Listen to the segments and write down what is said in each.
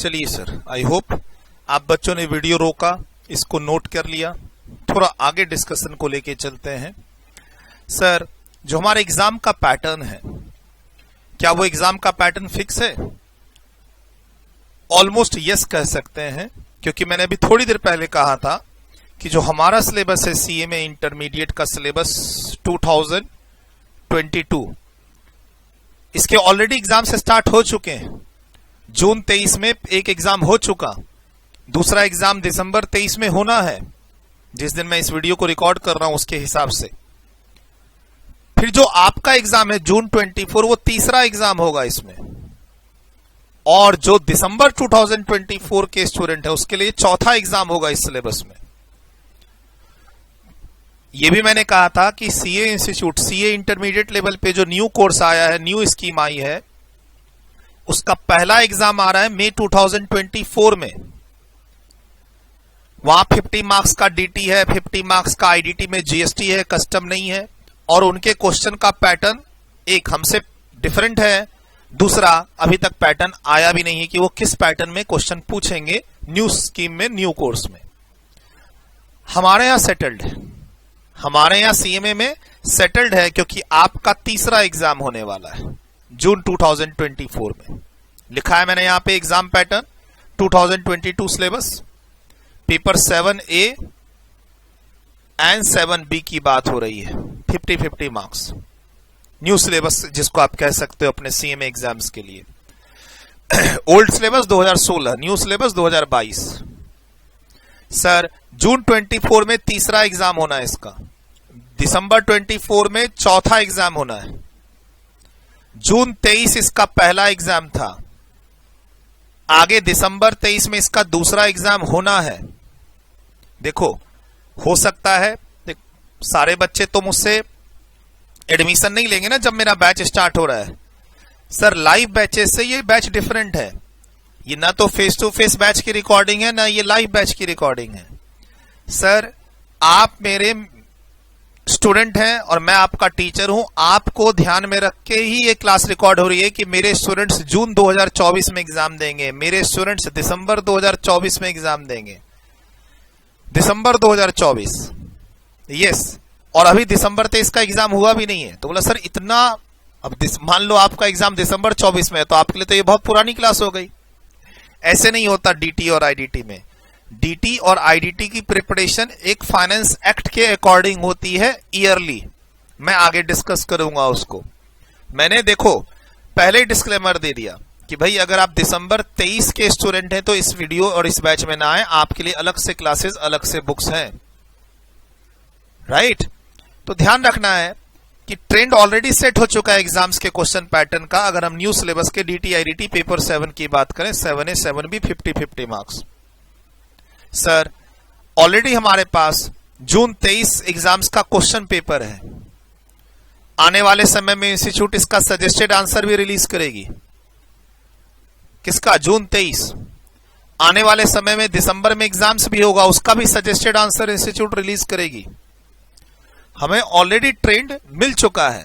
चलिए sir, I hope आप बच्चों ने वीडियो रोका, इसको नोट कर लिया। थोड़ा आगे डिस्कशन को लेके चलते हैं। सर, जो हमारे एग्जाम का पैटर्न है, क्या वो एग्जाम का पैटर्न फिक्स है? ऑलमोस्ट यस कह सकते हैं, क्योंकि मैंने अभी थोड़ी देर पहले कहा था कि जो हमारा सिलेबस है सीए में इंटरमीडिएट का सिलेबस 2022, इसके ऑलरेडी एग्जाम से स्टार्ट हो चुके हैं। जून 23 में एक एग्जाम हो चुका, दूसरा एग्जाम दिसंबर 23 में होना है, जिस दिन मैं इस वीडियो को रिकॉर्ड कर रहा हूं उसके हिसाब से। फिर जो आपका एग्जाम है जून 24, वो तीसरा एग्जाम होगा इसमें, और जो दिसंबर 2024 के स्टूडेंट है उसके लिए चौथा एग्जाम होगा इस सिलेबस में। यह भी मैंने कहा था कि CA institute, CA intermediate level पे जो न्यू कोर्स आया है, न्यू स्कीम आई है, उसका पहला एग्जाम आ रहा है मई 2024 में। वहां 50 मार्क्स का डीटी है, 50 मार्क्स का आईडीटी में जीएसटी है, कस्टम नहीं है, और उनके क्वेश्चन का पैटर्न एक हमसे डिफरेंट है, दूसरा अभी तक पैटर्न आया भी नहीं है कि वो किस पैटर्न में क्वेश्चन पूछेंगे न्यू स्कीम में, न्यू कोर्स में। हमारे यहां सेटल्ड है, हमारे यहां सीएमए में सेटल्ड है, क्योंकि आपका तीसरा एग्जाम होने वाला है जून 2024 में। लिखा है मैंने यहां पे exam pattern 2022 syllabus, paper 7A and 7B की बात हो रही है, 50-50 मार्क्स, न्यू सिलेबस जिसको आप कह सकते हो अपने सीएमए एग्जाम्स के लिए। Old syllabus 2016, new syllabus 2022। Sir, June 24 में तीसरा एग्जाम होना है इसका, दिसंबर 24 में चौथा एग्जाम होना है, जून 23 इसका पहला एग्जाम था, आगे दिसंबर 23 में इसका दूसरा एग्जाम होना है। देखो, हो सकता है सारे बच्चे तो मुझसे एडमिशन नहीं लेंगे ना जब मेरा बैच स्टार्ट हो रहा है। सर, लाइव बैचेस से ये बैच डिफरेंट है, ये ना तो फेस टू फेस बैच की रिकॉर्डिंग है, ना ये लाइव बैच की रिकॉर्डिंग है। सर, आप मेरे स्टूडेंट हैं और मैं आपका टीचर हूं, आपको ध्यान में रख के ही ये क्लास रिकॉर्ड हो रही है कि मेरे स्टूडेंट्स जून 2024 में एग्जाम देंगे, मेरे स्टूडेंट्स दिसंबर 2024 में एग्जाम देंगे, दिसंबर 2024, यस। और अभी दिसंबर 23 का एग्जाम हुआ भी नहीं है। तो बोला सर इतना, अब मान लो आपका एग्जाम दिसंबर 24 में है, तो आपके लिए तो ये बहुत पुरानी क्लास हो गई। ऐसे नहीं होता डीटी और आईडीटी में। डीटी और आईडीटी की प्रिपरेशन एक फाइनेंस एक्ट के अकॉर्डिंग होती है, ईयरली। मैं आगे डिस्कस करूंगा उसको। मैंने देखो पहले डिस्क्लेमर दे दिया कि भाई अगर आप दिसंबर 23 के स्टूडेंट हैं तो इस वीडियो और इस बैच में ना आए, आपके लिए अलग से क्लासेस, अलग से बुक्स हैं, राइट। तो ध्यान रखना है कि ट्रेंड ऑलरेडी सेट हो चुका है एग्जाम्स के क्वेश्चन पैटर्न का। अगर हम न्यू सिलेबस के डीटी आईडीटी पेपर 7 की बात करें, 7A 7B 50-50 marks. Sir, already हमारे पास जून 23 एग्जाम्स का क्वेश्चन पेपर है। आने वाले समय में इंस्टीट्यूट इसका सजेस्टेड आंसर भी रिलीज करेगी। किसका? जून 23। आने वाले समय में दिसंबर में एग्जाम्स भी होगा, उसका भी सजेस्टेड आंसर इंस्टीट्यूट रिलीज करेगी। हमें ऑलरेडी ट्रेंड मिल चुका है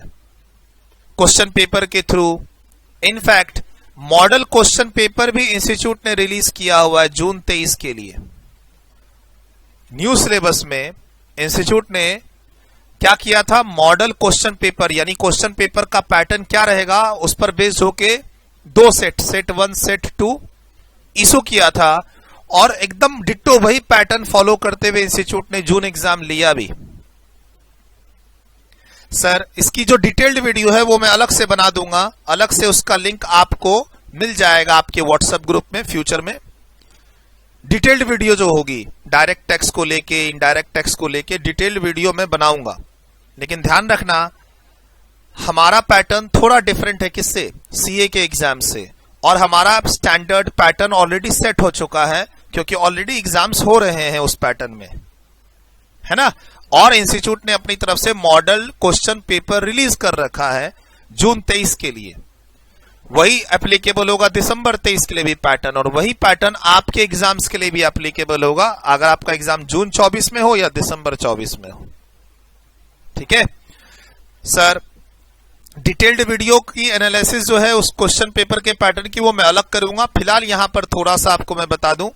क्वेश्चन पेपर के through. In fact model question paper भी इंस्टीट्यूट ने रिलीज किया हुआ है जून 23 के लिए। न्यू सिलेबस में इंस्टीट्यूट ने क्या किया था? मॉडल क्वेश्चन पेपर, यानी क्वेश्चन पेपर का पैटर्न क्या रहेगा उस पर बेस्ड होके दो सेट 1, सेट 2 इशू किया था, और एकदम डिट्टो वही पैटर्न फॉलो करते हुए इंस्टीट्यूट ने जून एग्जाम लिया भी। सर, इसकी जो डिटेल्ड वीडियो है वो मैं अलग से बना दूंगा, अलग से उसका लिंक आपको मिल जाएगा आपके व्हाट्सएप ग्रुप में। फ्यूचर में डिटेल्ड वीडियो जो होगी, डायरेक्ट टैक्स को लेके, इनडायरेक्ट टैक्स को लेके डिटेल्ड वीडियो में बनाऊंगा। लेकिन ध्यान रखना, हमारा पैटर्न थोड़ा डिफरेंट है किससे? सीए के एग्जाम से। और हमारा स्टैंडर्ड पैटर्न ऑलरेडी सेट हो चुका है, क्योंकि ऑलरेडी एग्जाम्स हो रहे हैं उस पैटर्न में, है ना। और इंस्टीट्यूट ने अपनी तरफ से मॉडल क्वेश्चन पेपर रिलीज कर रखा है जून 23 के लिए। वही एप्लीकेबल होगा दिसंबर 23 के लिए भी पैटर्न, और वही पैटर्न आपके एग्जाम्स के लिए भी एप्लीकेबल होगा, अगर आपका एग्जाम जून 24 में हो या दिसंबर 24 में हो। ठीक है सर, डिटेल्ड वीडियो की एनालिसिस जो है उस क्वेश्चन पेपर के पैटर्न की वो मैं अलग करूंगा। फिलहाल यहां पर थोड़ा सा आपको मैं बता दूं,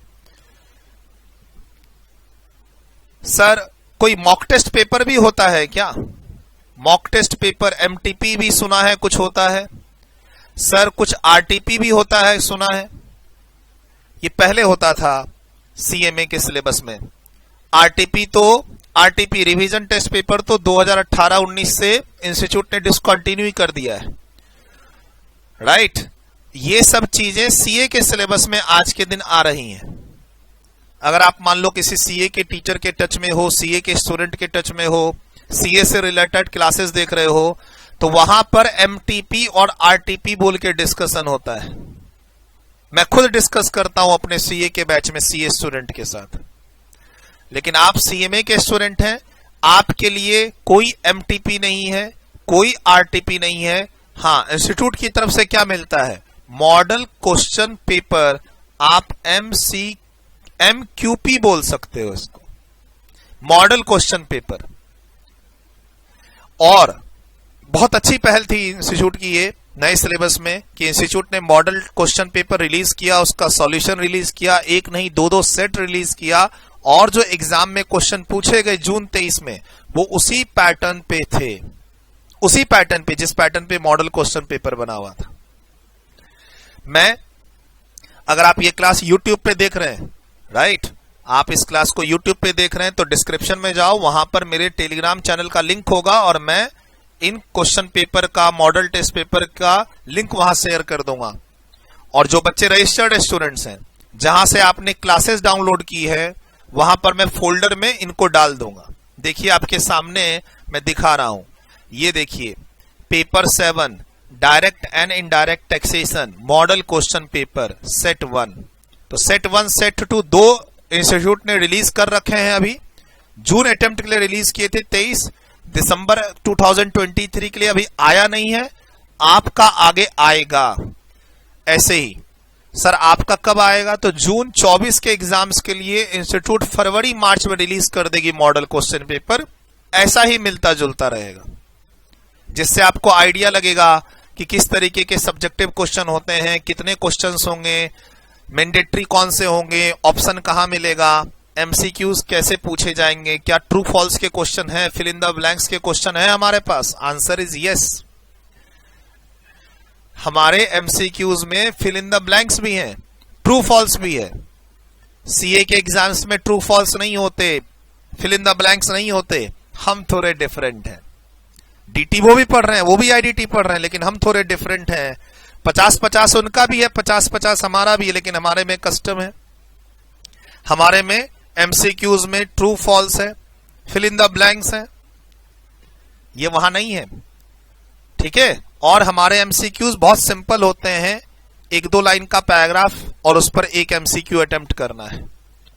सर कोई मॉक टेस्ट पेपर भी होता है क्या? मॉक टेस्ट पेपर एमटीपी भी सुना है कुछ होता है सर, कुछ आरटीपी भी होता है सुना है। ये पहले होता था सीएमए के सिलेबस में। आरटीपी रिवीजन टेस्ट पेपर तो 2018-19 से इंस्टीट्यूट ने डिसकंटिन्यू कर दिया है, राइट। ये सब चीजें सीए के सिलेबस में आज के दिन आ रही हैं। अगर आप मान लो किसी सीए के टीचर के टच में हो, सीए के स्टूडेंट के टच में हो, सीए से रिलेटेड क्लासेस देख रहे हो, तो वहां पर एमटीपी और आरटीपी बोल के डिस्कशन होता है। मैं खुद डिस्कस करता हूं अपने सीए के बैच में सीए स्टूडेंट के साथ। लेकिन आप सीएमए के स्टूडेंट हैं, आपके लिए कोई एमटीपी नहीं है, कोई आरटीपी नहीं है। हां, इंस्टीट्यूट की तरफ से क्या मिलता है? Model question paper. आप एमक्यूपी बोल सकते हो इसको, मॉडल क्वेश्चन पेपर। और बहुत अच्छी पहल थी इंस्टीट्यूट की ये नए सिलेबस में कि इंस्टीट्यूट ने मॉडल क्वेश्चन पेपर रिलीज किया, उसका सॉल्यूशन रिलीज किया, एक नहीं दो सेट रिलीज किया, और जो एग्जाम में क्वेश्चन पूछे गए जून 23 में वो उसी पैटर्न पे थे, उसी पैटर्न पे जिस पैटर्न पे मॉडल क्वेश्चन पेपर बना हुआ था। अगर आप ये क्लास यूट्यूब पे देख रहे हैं, राइट, आप इस क्लास को यूट्यूब पे देख रहे हैं तो डिस्क्रिप्शन में जाओ, वहां पर मेरे टेलीग्राम चैनल का लिंक होगा और मैं इन क्वेश्चन पेपर का, मॉडल टेस्ट पेपर का लिंक वहां शेयर कर दूंगा। और जो बच्चे रजिस्टर्ड स्टूडेंट्स हैं, जहां से आपने क्लासेस डाउनलोड की है, वहां पर मैं फोल्डर में इनको डाल दूंगा। देखिए आपके सामने मैं दिखा रहा हूं, ये देखिए paper 7 direct and indirect taxation model question paper set 1। तो सेट 1 सेट 2 दो इंस्टीट्यूट ने रिलीज कर रखे हैं। अभी जून अटेम्प्ट के लिए रिलीज किए थे 23, दिसंबर 2023 के लिए अभी आया नहीं है, आपका आगे आएगा। ऐसे ही सर आपका कब आएगा? तो जून 24 के एग्जाम्स के लिए इंस्टीट्यूट फरवरी मार्च में रिलीज कर देगी मॉडल क्वेश्चन पेपर। ऐसा ही मिलता जुलता रहेगा, जिससे आपको आइडिया लगेगा कि किस तरीके के सब्जेक्टिव क्वेश्चन होते हैं, कितने क्वेश्चंस होंगे, मैंडेटरी कौन से होंगे, ऑप्शन कहां मिलेगा, एमसीक्यूज कैसे पूछे जाएंगे, क्या ट्रू फॉल्स के क्वेश्चन है, फिल इन द ब्लैंक्स के क्वेश्चन है हमारे पास। आंसर इज यस, हमारे एमसीक्यूज में फिल इन द ब्लैंक्स भी हैं, ट्रू फॉल्स भी है। सीए के एग्जाम्स में ट्रू फॉल्स नहीं होते, फिल इन द ब्लैंक्स नहीं होते, हम थोड़े डिफरेंट हैं। डीटी वो भी पढ़ रहे हैं, वो भी आईडीटी पढ़ रहे हैं, लेकिन हम थोड़े डिफरेंट हैं। 50-50 उनका भी है, 50-50 हमारा भी है, लेकिन हमारे में कस्टम है। हमारे में एमसीक्यूज में ट्रू फॉल्स है, फिल इन द ब्लैंक्स है, ये वहां नहीं है, ठीक है। और हमारे एमसीक्यूज बहुत सिंपल होते हैं, 1-2 लाइन का पैराग्राफ और उस पर एक एमसीक्यू अटेम्प्ट करना है।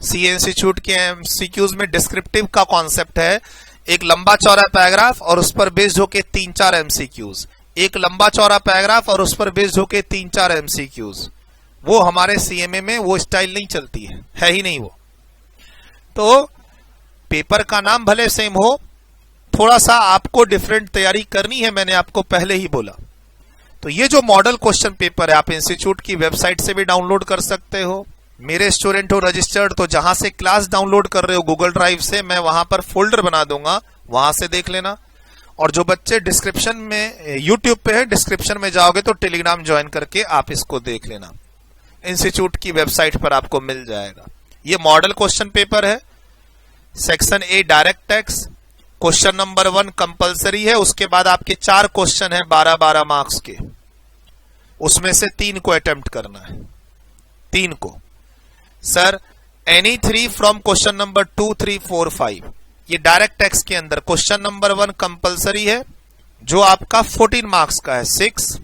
सीए इंस्टीट्यूट के एमसीक्यूज में डिस्क्रिप्टिव का कॉन्सेप्ट है, एक लंबा चौड़ा पैराग्राफ और उस पर बेस्ड होके 3-4 एमसीक्यूज, एक लंबा चौड़ा पैराग्राफ और उस पर बेस्ड होके 3-4 एमसीक्यूज। वो हमारे सीएमए में वो स्टाइल नहीं चलती है ही नहीं वो। तो पेपर का नाम भले सेम हो, थोड़ा सा आपको डिफरेंट तैयारी करनी है, मैंने आपको पहले ही बोला। तो ये जो मॉडल क्वेश्चन पेपर है आप इंस्टीट्यूट की वेबसाइट से भी डाउनलोड कर सकते हो। मेरे स्टूडेंट हो रजिस्टर्ड, तो जहां से क्लास डाउनलोड कर रहे हो गूगल ड्राइव से, मैं वहां पर फोल्डर बना दूंगा, वहां से देख लेना। और जो बच्चे डिस्क्रिप्शन में यूट्यूब पे है, डिस्क्रिप्शन में जाओगे तो टेलीग्राम ज्वाइन करके आप इसको देख लेना, इंस्टीट्यूट की वेबसाइट पर आपको मिल जाएगा। ये मॉडल क्वेश्चन पेपर है, section A direct tax, question number 1 compulsory है, उसके बाद आपके 4 क्वेश्चन है 12-12 मार्क्स के, उसमें से 3 को अटेम्प्ट करना है, 3 को। Sir any 3 from question number 2, 3, 4, 5, ये डायरेक्ट टैक्स के अंदर क्वेश्चन नंबर 1 कंपलसरी है, जो आपका 14 मार्क्स का है। 6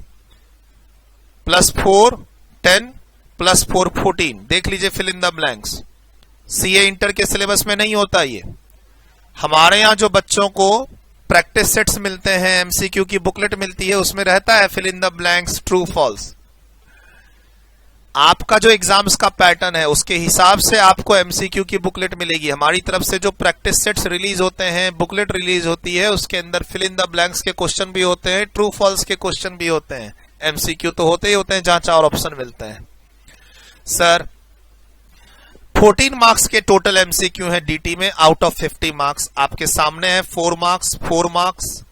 + 4 10 + 4 14, देख लीजिए fill in the blanks. CA inter के सिलेबस में नहीं होता ये। हमारे यहां जो बच्चों को प्रैक्टिस सेट्स मिलते हैं, एमसीक्यू की बुकलेट मिलती है, उसमें रहता है fill in the blanks, true false. आपका जो एग्जाम्स का पैटर्न है उसके हिसाब से आपको एमसीक्यू की बुकलेट मिलेगी। हमारी तरफ से जो प्रैक्टिस सेट्स रिलीज होते हैं, बुकलेट रिलीज होती है, उसके अंदर फिल इन द ब्लैंक्स के क्वेश्चन भी होते हैं, ट्रू फॉल्स के क्वेश्चन भी होते हैं। एमसीक्यू तो होते ही होते हैं जहां 4 ऑप्शन मिलते हैं। सर 14 मार्क्स के टोटल एमसीक्यू है डीटी में आउट ऑफ 50 मार्क्स। आपके सामने है 4 मार्क्स, 4 मार्क्स,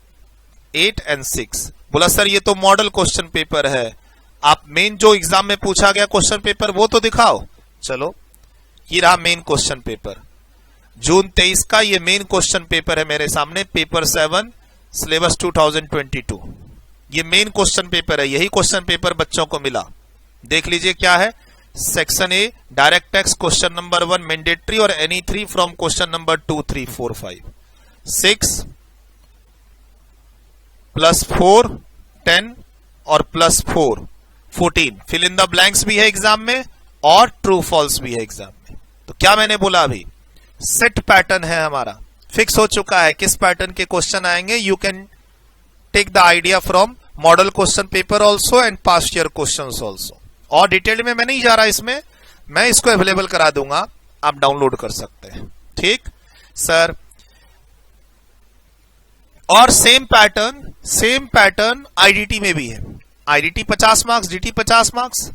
8 एंड 6। बोला सर ये तो मॉडल क्वेश्चन पेपर है, आप मेन जो एग्जाम में पूछा गया क्वेश्चन पेपर वो तो दिखाओ। चलो ये रहा मेन क्वेश्चन पेपर, जून 23 का ये मेन क्वेश्चन पेपर है मेरे सामने, पेपर 7 सिलेबस 2022। ये मेन क्वेश्चन पेपर है, यही क्वेश्चन पेपर बच्चों को मिला। देख लीजिए क्या है। Section A direct tax question number 1 mandatory और any 3 from question number 2, 3, 4, 5, 6 plus 4 10 और plus 4 14। Fill in the blanks भी है एग्जाम में और ट्रू फॉल्स भी है एग्जाम में। तो क्या मैंने बोला अभी, सेट पैटर्न है हमारा, फिक्स हो चुका है किस पैटर्न के क्वेश्चन आएंगे। You can take the idea from model question paper also and past year question also. और डिटेल में मैं नहीं जा रहा इसमें, मैं इसको अवेलेबल करा दूंगा, आप डाउनलोड कर सकते हैं। ठीक सर। और सेम पैटर्न आईडीटी में भी है। IDT 50 marks, DT 50 marks.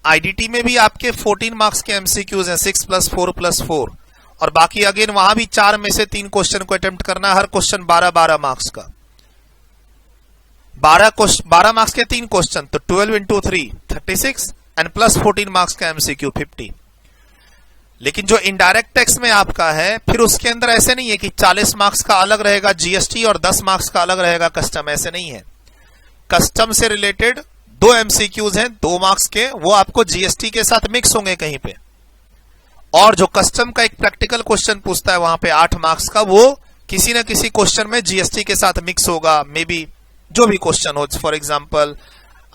IDT में भी आपके 14 मार्क्स के एमसीक्यूज हैं, 6 + 4 + 4, और बाकी अगेन वहां भी 4 में से 3 क्वेश्चन को अटेम्प्ट करना है। हर क्वेश्चन 12 मार्क्स का, 12 मार्क्स के 3 क्वेश्चन, तो 12 × 3 36 एंड प्लस 14 मार्क्स का एमसीक्यू 50। लेकिन जो इनडायरेक्ट टैक्स में आपका है, फिर उसके अंदर ऐसे नहीं है कि 40 मार्क्स का अलग रहेगा जीएसटी और 10 मार्क्स का अलग रहेगा कस्टम, ऐसे नहीं है। कस्टम से रिलेटेड 2 एमसीक्यूज हैं 2 मार्क्स के, वो आपको जीएसटी के साथ मिक्स होंगे कहीं पे, और जो कस्टम का एक प्रैक्टिकल क्वेश्चन पूछता है वहां पे 8 मार्क्स का, वो किसी न किसी क्वेश्चन में जीएसटी के साथ मिक्स होगा। मे बी जो भी क्वेश्चन हो, फॉर एग्जाम्पल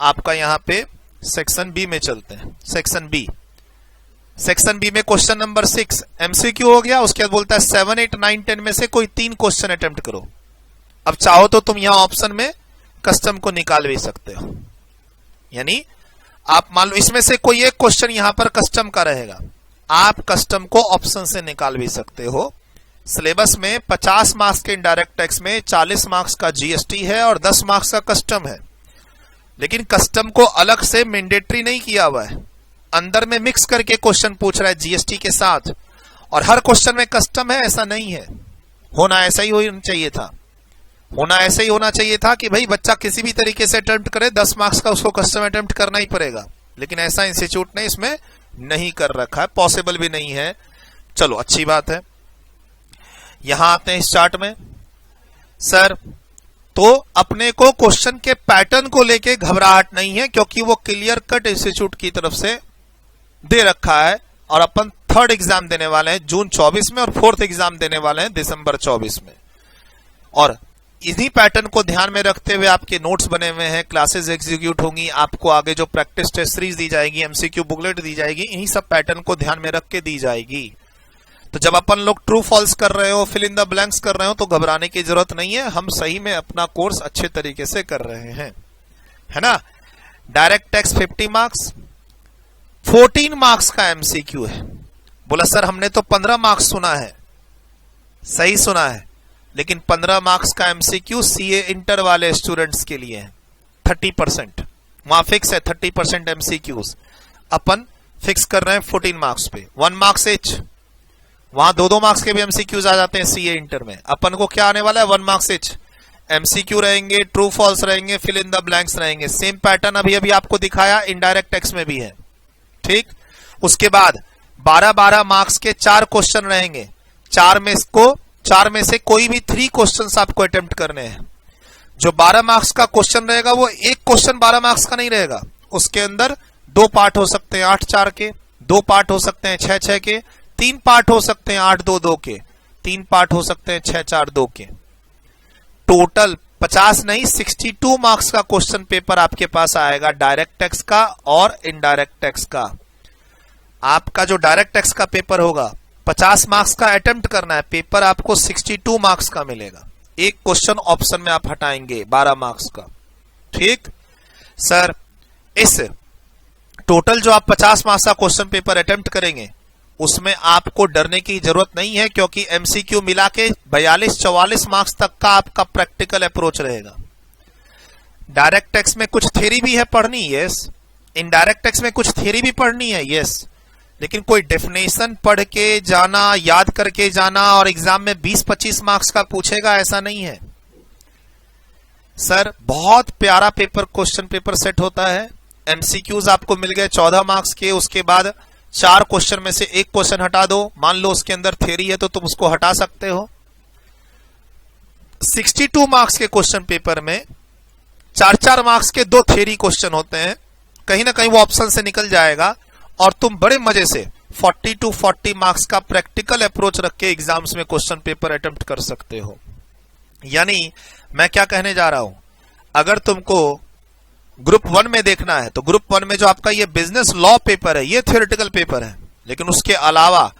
आपका यहां पे सेक्शन बी में चलते हैं। सेक्शन बी में क्वेश्चन नंबर 6 एमसीक्यू हो गया। उसके बाद बोलता है 7, 8, 9, 10 में से कोई 3 क्वेश्चन अटेम्प्ट करो। अब चाहो तो तुम यहां ऑप्शन में कस्टम को निकाल भी सकते हो, यानी आप मान लो इसमें से कोई एक क्वेश्चन यहां पर कस्टम का रहेगा, आप कस्टम को ऑप्शन से निकाल भी सकते हो। सिलेबस में 50 मार्क्स के इनडायरेक्ट टैक्स में 40 मार्क्स का जीएसटी है और 10 मार्क्स का कस्टम है, लेकिन कस्टम को अलग से मैंडेटरी नहीं किया हुआ है, अंदर में मिक्स करके क्वेश्चन पूछ रहा है जीएसटी के साथ, और हर क्वेश्चन में कस्टम है ऐसा नहीं है। होना ऐसा ही होना चाहिए था कि भाई बच्चा किसी भी तरीके से अटेम्प्ट करे, 10 मार्क्स का उसको कस्टम अटेम्प्ट करना ही पड़ेगा, लेकिन ऐसा इंस्टीट्यूट ने इसमें नहीं कर रखा है, पॉसिबल भी नहीं है। चलो अच्छी बात है। यहां आते हैं इस चार्ट में। सर तो अपने को क्वेश्चन के पैटर्न को लेके घबराहट नहीं है, क्योंकि वो क्लियर कट इंस्टीट्यूट की तरफ से दे रखा है, और अपन 3rd एग्जाम देने वाले हैं जून 24 में और 4th एग्जाम देने वाले हैं दिसंबर 24 में। और इन्हीं पैटर्न को ध्यान में रखते हुए आपके नोट्स बने हुए हैं, क्लासेस एग्जीक्यूट होंगी, आपको आगे जो प्रैक्टिस टेस्ट सीरीज दी जाएगी, एमसीक्यू बुकलेट दी जाएगी, इन्हीं सब पैटर्न को ध्यान में रख के दी जाएगी। तो जब अपन लोग ट्रू फॉल्स कर रहे हो, फिल इन द ब्लैंक्स कर रहे हो, तो घबराने की जरूरत नहीं है, हम सही में अपना कोर्स अच्छे तरीके से कर रहे हैं, है ना। डायरेक्ट टैक्स 50 मार्क्स, 14 मार्क्स का एमसीक्यू है। बोला सर हमने तो 15 मार्क्स सुना है, सही सुना है, लेकिन 15 मार्क्स का एमसीक्यू सीए इंटर वाले स्टूडेंट्स के लिए है। 30% वहां फिक्स है, 30% एमसीक्यूज अपन फिक्स कर रहे हैं 14 मार्क्स पे। 1 मार्क्स एच, वहां 2-2 मार्क्स के भी एमसीक्यूज आ जाते हैं सीए इंटर में। अपन को क्या आने वाला है, 1 मार्क्स एच एमसीक्यू रहेंगे, ट्रू फॉल्स रहेंगे, फिल इन द ब्लैंक्स रहेंगे। सेम पैटर्न अभी आपको दिखाया इनडायरेक्ट टैक्स में भी है, ठीक। उसके बाद 12-12 मार्क्स के 4 क्वेश्चन रहेंगे, 4 में से कोई भी 3 क्वेश्चंस आपको अटेम्प्ट करने हैं। जो 12 मार्क्स का क्वेश्चन रहेगा वो एक क्वेश्चन 12 मार्क्स का नहीं रहेगा, उसके अंदर 2 पार्ट हो सकते हैं 8-4 के, 2 पार्ट हो सकते हैं 6-6 के, 3 पार्ट हो सकते हैं 8-2-2 के, 3 पार्ट हो सकते हैं 6-4-2 के। टोटल 50 नहीं 62 मार्क्स का क्वेश्चन पेपर आपके पास आएगा, डायरेक्ट टैक्स का और इनडायरेक्ट टैक्स का। आपका जो डायरेक्ट टैक्स का पेपर होगा 50 मार्क्स का अटेम्प्ट करना है, पेपर आपको 62 मार्क्स का मिलेगा। एक क्वेश्चन ऑप्शन में आप हटाएंगे 12 मार्क्स का, ठीक। सर इस टोटल जो आप 50 मार्क्स का क्वेश्चन पेपर अटेम्प्ट करेंगे उसमें आपको डरने की जरूरत नहीं है, क्योंकि एमसीक्यू मिला के 42-44 मार्क्स तक का आपका प्रैक्टिकल अप्रोच रहेगा। डायरेक्ट टेक्स्ट में कुछ थ्योरी भी है पढ़नी, यस। इनडायरेक्ट टेक्स्ट में कुछ थ्योरी भी पढ़नी है, यस। लेकिन कोई डेफिनेशन पढ़ के जाना, याद करके जाना और एग्जाम में 20-25 मार्क्स का पूछेगा, ऐसा नहीं है सर। बहुत प्यारा पेपर, क्वेश्चन पेपर सेट होता है। एमसीक्यूज आपको मिल गए 14 मार्क्स के, उसके बाद 4 क्वेश्चन में से एक क्वेश्चन हटा दो। मान लो उसके अंदर थ्योरी है तो तुम उसको हटा सकते हो। 62 मार्क्स के क्वेश्चन पेपर में 4-4 मार्क्स के 2 थ्योरी क्वेश्चन होते हैं। कहीं ना कहीं वो ऑप्शन से निकल जाएगा और तुम बड़े मजे से 40 मार्क्स का प्रैक्टिकल अप्रोच रख के एग्जाम्स में क्वेश्चन पेपर अटेम्प्ट कर सकते हो। यानी मैं क्या कहने जा रहा हूं, अगर तुमको ग्रुप 1 में देखना है तो ग्रुप 1 में जो आपका ये बिजनेस लॉ पेपर है ये थ्योरेटिकल पेपर है, लेकिन उसके अलावा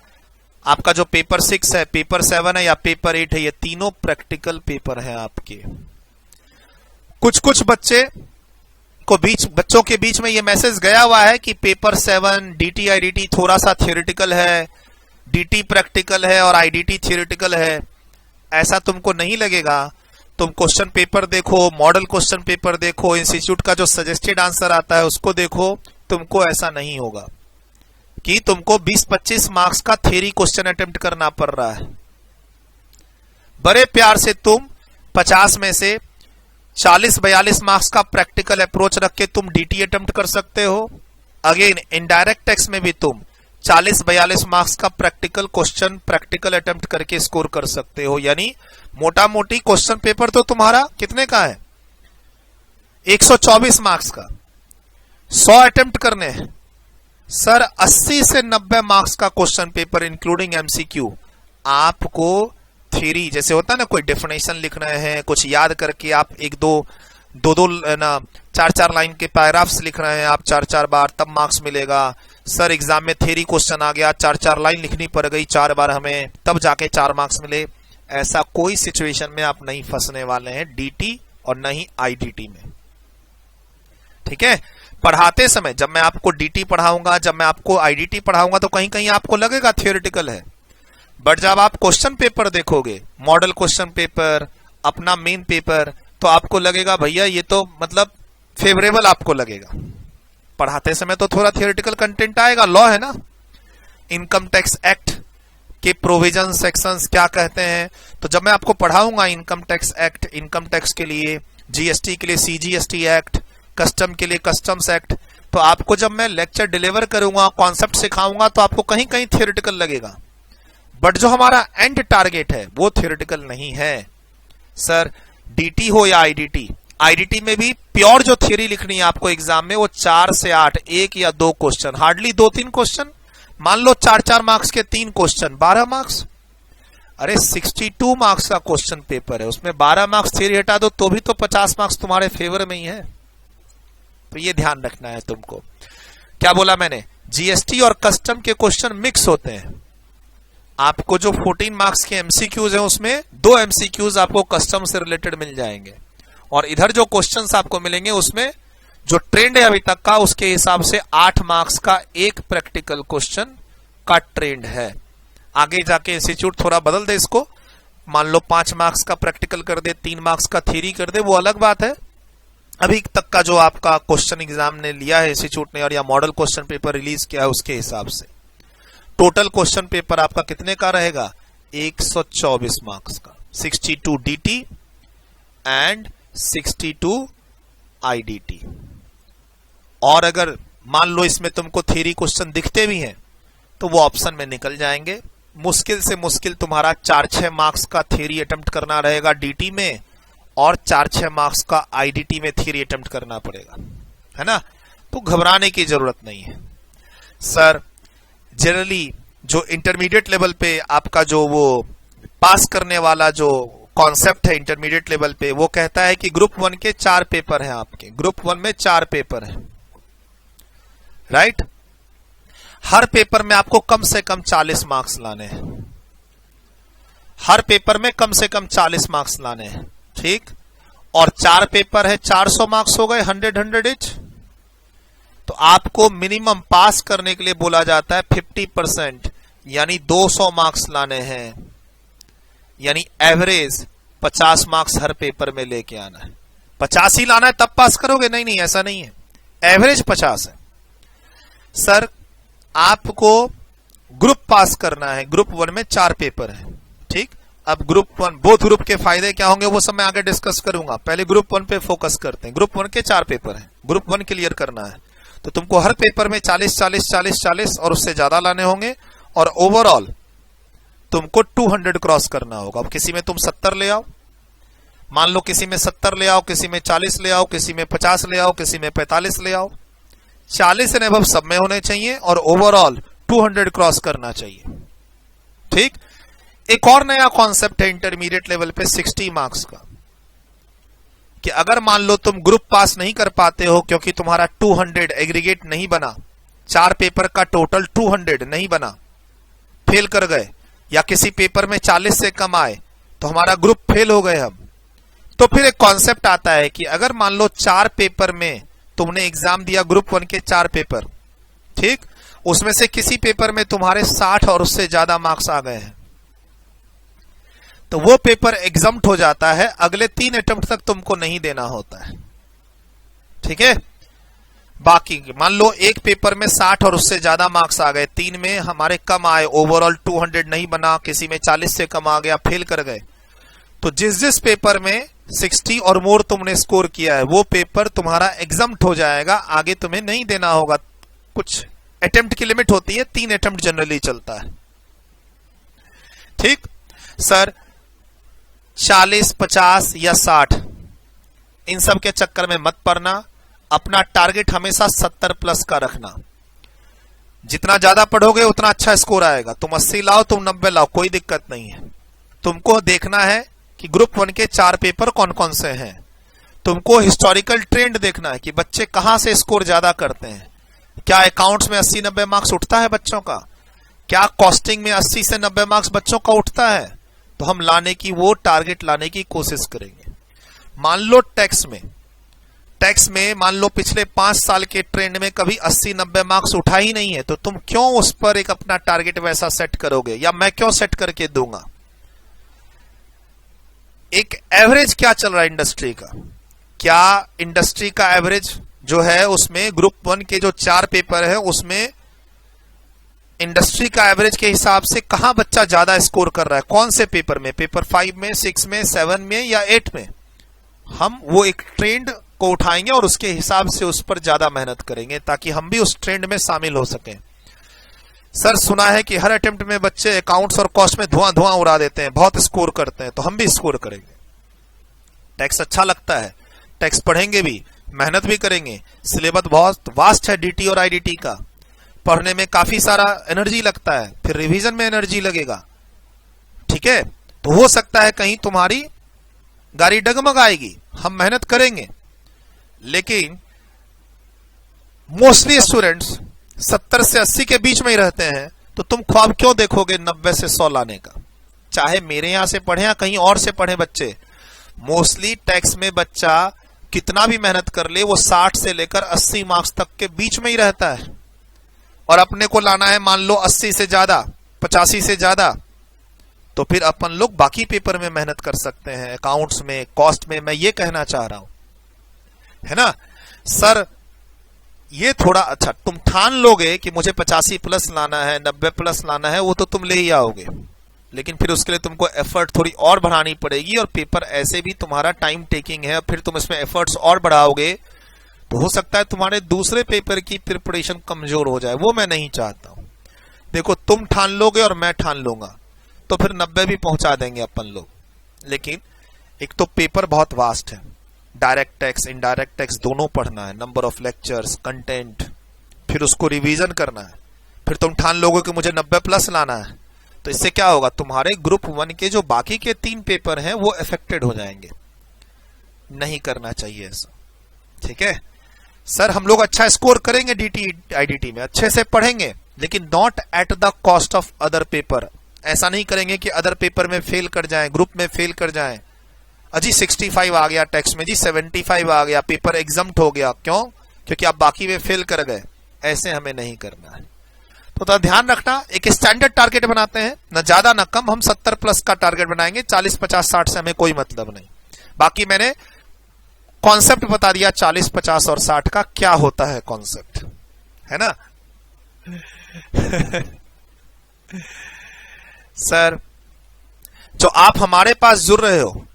आपका जो पेपर 6 है, पेपर 7 है या पेपर 8 है, ये तीनों प्रैक्टिकल पेपर है आपके। कुछ बच्चों के बीच में ये मैसेज गया हुआ है कि पेपर 7 डीटी आईडीटी थोड़ा सा थ्योरेटिकल है, डीटी प्रैक्टिकल है और आईडीटी थ्योरेटिकल है। ऐसा तुमको नहीं लगेगा। तुम क्वेश्चन पेपर देखो, मॉडल क्वेश्चन पेपर देखो, इंस्टीट्यूट का जो सजेस्टेड आंसर आता है उसको देखो, तुमको ऐसा नहीं होगा कि तुमको 20-25 मार्क्स का थ्योरी क्वेश्चन अटेम्प्ट करना पड़ रहा है। बड़े प्यार से तुम 50 में से 40-42 मार्क्स का प्रैक्टिकल अप्रोच रख के तुम डीटी अटेम्प्ट कर सकते हो। अगेन इनडायरेक्ट टेक्स्ट में भी तुम 40-42 मार्क्स का प्रैक्टिकल अटेम्प्ट करके स्कोर कर सकते हो। यानी मोटा मोटी क्वेश्चन पेपर तो तुम्हारा कितने का है, 124 मार्क्स का, 100 अटेम्प्ट करने हैं सर। 80 से 90 मार्क्स का क्वेश्चन पेपर इंक्लूडिंग एमसीक्यू आपको थ्योरी जैसे होता है ना, कोई डेफिनेशन लिख रहे हैं, कुछ याद करके आप 1-2 ना 4-4 लाइन के पैराग्राफ्स लिख रहे हैं आप 4-4 बार, तब मार्क्स मिलेगा। सर एग्जाम में थ्योरी क्वेश्चन आ गया, 4-4 लाइन लिखनी पड़ गई 4 बार हमें, तब जाके 4 मार्क्स मिले। ऐसा कोई सिचुएशन में आप नहीं फंसने वाले हैं डीटी और न ही आईडीटी में, ठीक है। पढ़ाते समय जब मैं आपको डीटी पढ़ाऊंगा, जब मैं आपको आईडीटी पढ़ाऊंगा तो कहीं कहीं आपको लगेगा थियोरेटिकल है, बट जब आप क्वेश्चन पेपर देखोगे, मॉडल क्वेश्चन पेपर, अपना मेन पेपर, तो आपको लगेगा भैया ये तो मतलब फेवरेबल आपको लगेगा। पढ़ाते समय तो थोड़ा थियोरेटिकल कंटेंट आएगा, लॉ है ना, इनकम टैक्स एक्ट के प्रोविजन सेक्शंस क्या कहते हैं, तो जब मैं आपको पढ़ाऊंगा income tax act, income tax के लिए, जीएसटी के लिए सीजीएसटी एक्ट, कस्टम के लिए कस्टम्स एक्ट, तो आपको जब मैं लेक्चर डिलीवर करूंगा, कॉन्सेप्ट सिखाऊंगा, तो आपको कहीं कहीं थियोरेटिकल लगेगा, बट जो हमारा एंड टारगेट है वो थियोरेटिकल नहीं है सर। डीटी हो या आईडीटी, आईडीटी में भी प्योर जो थ्योरी लिखनी है आपको एग्जाम में वो 4 से 8, 1 या 2 क्वेश्चन, हार्डली 2-3 क्वेश्चन। मान लो 4-4 मार्क्स के 3 क्वेश्चन, 12 मार्क्स। अरे 62 मार्क्स का क्वेश्चन पेपर है, उसमें 12 मार्क्स थ्योरी हटा दो तो भी तो 50 मार्क्स तुम्हारे फेवर में ही है। तो ये ध्यान रखना है तुमको। क्या बोला मैंने, जीएसटी और कस्टम के क्वेश्चन मिक्स होते हैं। आपको जो 14 मार्क्स के एमसीक्यूज हैं उसमें 2 एमसीक्यूज आपको कस्टम से रिलेटेड मिल जाएंगे, और इधर जो क्वेश्चंस आपको मिलेंगे उसमें जो ट्रेंड है अभी तक का उसके हिसाब से 8 मार्क्स का एक प्रैक्टिकल क्वेश्चन का ट्रेंड है। आगे जाके इंस्टीट्यूट थोड़ा बदल दे इसको, मान लो 5 मार्क्स का प्रैक्टिकल कर दे, 3 मार्क्स का थ्योरी कर दे, वो अलग बात है। अभी तक का जो आपका क्वेश्चन एग्जाम ने लिया है इंस्टीट्यूट ने, और या मॉडल क्वेश्चन पेपर रिलीज किया है उसके हिसाब से टोटल क्वेश्चन पेपर आपका कितने का रहेगा, 124 मार्क्स का, 62 डीटी एंड 62 आईडीटी। और अगर मान लो इसमें तुमको थ्योरी क्वेश्चन दिखते भी हैं तो वो ऑप्शन में निकल जाएंगे। मुश्किल से मुश्किल तुम्हारा 4-6 मार्क्स का थ्योरी अटेम्प्ट करना रहेगा डीटी में, और 4-6 मार्क्स का आईडीटी में थ्योरी अटेम्प्ट करना पड़ेगा, है ना। तो घबराने की जरूरत नहीं है सर। जनरली जो इंटरमीडिएट लेवल पे आपका जो वो पास करने वाला जो कॉन्सेप्ट है इंटरमीडिएट लेवल पे, वो कहता है कि ग्रुप 1 के 4 पेपर हैं आपके, ग्रुप 1 में 4 पेपर हैं, राइट। हर पेपर में आपको कम से कम 40 मार्क्स लाने हैं, हर पेपर में कम से कम 40 मार्क्स लाने हैं, ठीक। और 4 पेपर है, 400 मार्क्स हो गए, 100 इच। तो आपको मिनिमम पास करने के लिए बोला जाता है 50%, यानी 200 मार्क्स लाने हैं, यानी एवरेज 50 मार्क्स हर पेपर में लेके आना है। 50 ही लाना है तब पास करोगे? नहीं नहीं, ऐसा नहीं है, एवरेज 50 है। सर आपको ग्रुप पास करना है, ग्रुप 1 में 4 पेपर है, ठीक। अब ग्रुप 1 बोथ ग्रुप के फायदे क्या होंगे वो सब मैं आगे डिस्कस करूंगा, पहले ग्रुप 1 पे फोकस करते हैं। ग्रुप 1 के 4 पेपर हैं, ग्रुप 1 क्लियर करना है तो तुमको हर पेपर में 40 40 40 40 और उससे ज्यादा लाने होंगे, और ओवरऑल तुमको 200 क्रॉस करना होगा। अब किसी में तुम 70 ले आओ, मान लो किसी में 70 ले आओ, किसी में 40 ले आओ, किसी में 50 ले आओ, किसी में 45 ले आओ, 40 एंड अबव सब में होने चाहिए और ओवरऑल 200 क्रॉस करना चाहिए, ठीक। एक और नया कॉन्सेप्ट है इंटरमीडिएट लेवल पे 60 मार्क्स का, कि अगर मान लो तुम ग्रुप पास नहीं कर पाते हो क्योंकि तुम्हारा 200 एग्रीगेट नहीं बना, 4 पेपर का टोटल 200 नहीं बना, फेल कर गए, या किसी पेपर में 40 से कम आए तो हमारा ग्रुप फेल हो गए हम, तो फिर एक कॉन्सेप्ट आता है कि अगर मान लो 4 पेपर में तुमने एग्जाम दिया, ग्रुप 1 के 4 पेपर, ठीक, उसमें से किसी पेपर में तुम्हारे 60 और उससे ज्यादा मार्क्स आ गए हैं, तो वो पेपर एग्जम्प्ट हो जाता है, अगले 3 अटेम्प्ट तक तुमको नहीं देना होता है, ठीक है। बाकी मान लो एक पेपर में 60 और उससे ज्यादा मार्क्स आ गए, 3 में हमारे कम आए, ओवरऑल 200 नहीं बना, किसी में 40 से कम आ गया, फेल कर गए, तो जिस जिस पेपर में 60 और मोर तुमने स्कोर किया है वो पेपर तुम्हारा एग्जम्प्ट हो जाएगा, आगे तुम्हें नहीं देना होगा। कुछ अटेम्प्ट की लिमिट होती है, 3 अटेम्प्ट जनरली चलता है, ठीक। सर 40 50 या 60 इन सब के चक्कर में मत पड़ना, अपना टारगेट हमेशा 70 प्लस का रखना। जितना ज्यादा पढ़ोगे उतना अच्छा स्कोर आएगा, तुम 80 लाओ, तुम 90 लाओ, कोई दिक्कत नहीं है। तुमको देखना है कि ग्रुप 1 के 4 पेपर कौन कौन से हैं, तुमको हिस्टोरिकल ट्रेंड देखना है कि बच्चे कहां से स्कोर ज्यादा करते हैं। क्या अकाउंट्स में 80-90 मार्क्स उठता है बच्चों का? क्या कॉस्टिंग में 80 से 90 मार्क्स बच्चों का उठता है? तो हम लाने की, वो टारगेट लाने की कोशिश करेंगे। मान लो टैक्स में मान लो पिछले 5 साल के ट्रेंड में कभी 80-90 मार्क्स उठा ही नहीं है, तो तुम क्यों उस पर एक अपना टारगेट वैसा सेट करोगे, या मैं क्यों सेट करके दूंगा? एक एवरेज क्या चल रहा है इंडस्ट्री का, क्या इंडस्ट्री का एवरेज जो है उसमें ग्रुप 1 के जो 4 पेपर है उसमें इंडस्ट्री का एवरेज के हिसाब से कहां बच्चा ज्यादा स्कोर कर रहा है, कौन से पेपर में, पेपर 5 में, 6 में, 7 में या 8 में? हम वो एक ट्रेंड को उठाएंगे और उसके हिसाब से उस पर ज्यादा मेहनत करेंगे ताकि हम भी उस ट्रेंड में शामिल हो सकें। सर सुना है कि हर अटेम्प्ट में बच्चे अकाउंट्स और कॉस्ट में धुआं उड़ा देते हैं, बहुत स्कोर करते हैं, तो हम भी स्कोर करेंगे। टैक्स अच्छा लगता है, टैक्स पढ़ेंगे भी, मेहनत भी करेंगे, सिलेबस बहुत वास्ट है डीटी और आईडीटी का, पढ़ने में काफी सारा एनर्जी लगता है, फिर रिवीजन में एनर्जी लगेगा, ठीक है। तो हो सकता है कहीं तुम्हारी गाड़ी डगमग आएगी, हम मेहनत करेंगे, लेकिन मोस्टली स्टूडेंट्स 70 से 80 के बीच में ही रहते हैं, तो तुम ख्वाब क्यों देखोगे 90 से 100 लाने का? चाहे मेरे यहां से पढ़े या कहीं और से पढ़े बच्चे, मोस्टली टैक्स में बच्चा कितना भी मेहनत कर ले वो 60 से लेकर 80 मार्क्स तक के बीच में ही रहता है, और अपने को लाना है मान लो 80 से ज्यादा, 85 से ज्यादा, तो फिर अपन लोग बाकी पेपर में मेहनत कर सकते हैं, अकाउंट्स में, कॉस्ट में, मैं ये कहना चाह रहा हूं, है ना। सर ये थोड़ा अच्छा तुम ठान लोगे कि मुझे 85 प्लस लाना है, 90 प्लस लाना है, वो तो तुम ले ही आओगे, लेकिन फिर उसके लिए तुमको एफर्ट थोड़ी और बढ़ानी पड़ेगी, और पेपर ऐसे भी तुम्हारा टाइम टेकिंग है, फिर तुम इसमें एफर्ट्स और बढ़ाओगे तो हो सकता है तुम्हारे दूसरे पेपर की प्रिपरेशन कमजोर हो जाए, वो मैं नहीं चाहता हूं। देखो तुम ठान लोगे और मैं ठान लूंगा तो फिर 90 भी पहुंचा देंगे अपन लोग, लेकिन एक तो पेपर बहुत वास्ट है, डायरेक्ट टैक्स इनडायरेक्ट टैक्स दोनों पढ़ना है, नंबर ऑफ लेक्चर्स, कंटेंट, फिर उसको रिवीजन करना है, फिर तुम ठान लोगे कि मुझे 90 प्लस लाना है, तो इससे क्या होगा, तुम्हारे ग्रुप 1 के जो बाकी के 3 पेपर हैं वो अफेक्टेड हो जाएंगे। नहीं करना चाहिए ऐसा, ठीक है। सर हम लोग अच्छा स्कोर करेंगे डीटी आईडीटी में, अच्छे से पढ़ेंगे, लेकिन not at the cost of other paper. ऐसा नहीं करेंगे कि अदर पेपर में फेल कर जाएं, ग्रुप में फेल कर जाएं, अजी 65 आ गया टैक्स में, जी 75 आ गया, पेपर एग्जम्प्ट हो गया, क्यों? क्योंकि आप बाकी में फेल कर गए। ऐसे हमें नहीं करना है। तो ध्यान रखना, एक स्टैंडर्ड टारगेट बनाते हैं, न ज्यादा न कम। हम 70 प्लस का टारगेट बनाएंगे, 40, 50, 60 से हमें कोई मतलब नहीं। बाकी मैंने कॉन्सेप्ट बता दिया 40, 50 और 60 का क्या होता है कॉन्सेप्ट, है ना। सर, जो आप हमारे पास जुड़ रहे हो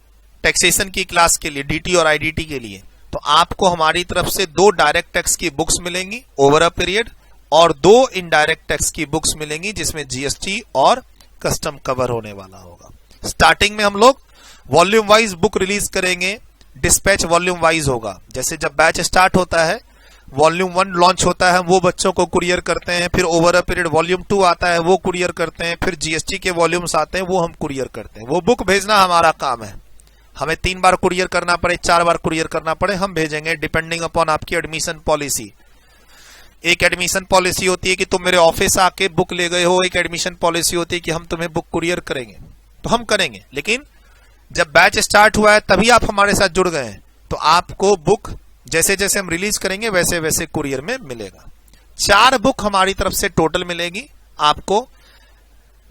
टैक्सेशन की क्लास के लिए, डीटी और आईडीटी के लिए, तो आपको हमारी तरफ से 2 डायरेक्ट टैक्स की बुक्स मिलेंगी ओवर अ पीरियड, और 2 इनडायरेक्ट टैक्स की बुक्स मिलेंगी जिसमें जीएसटी और कस्टम कवर होने वाला होगा। स्टार्टिंग में हम लोग वॉल्यूम वाइज बुक रिलीज करेंगे, डिस्पैच वॉल्यूम वाइज होगा। जैसे जब बैच स्टार्ट होता है, वॉल्यूम 1 लॉन्च होता है, वो बच्चों को कुरियर करते हैं, फिर ओवर अ पीरियड वॉल्यूम 2 आता है, वो कुरियर करते हैं, फिर जीएसटी के वॉल्यूम्स आते हैं, वो हम कुरियर करते हैं। वो बुक भेजना हमारा काम है। हमें 3 बार कुरियर करना पड़े, 4 बार कुरियर करना पड़े, हम भेजेंगे डिपेंडिंग अपॉन आपकी एडमिशन पॉलिसी। एक एडमिशन पॉलिसी होती है कि तुम मेरे ऑफिस आके बुक ले गए हो, एक एडमिशन पॉलिसी होती है कि हम तुम्हें बुक कुरियर करेंगे। तो हम करेंगे, लेकिन जब बैच स्टार्ट हुआ है तभी आप हमारे साथ जुड़ गए हैं, तो आपको बुक जैसे जैसे हम रिलीज करेंगे वैसे वैसे कुरियर में मिलेगा। 4 बुक हमारी तरफ से टोटल मिलेगी आपको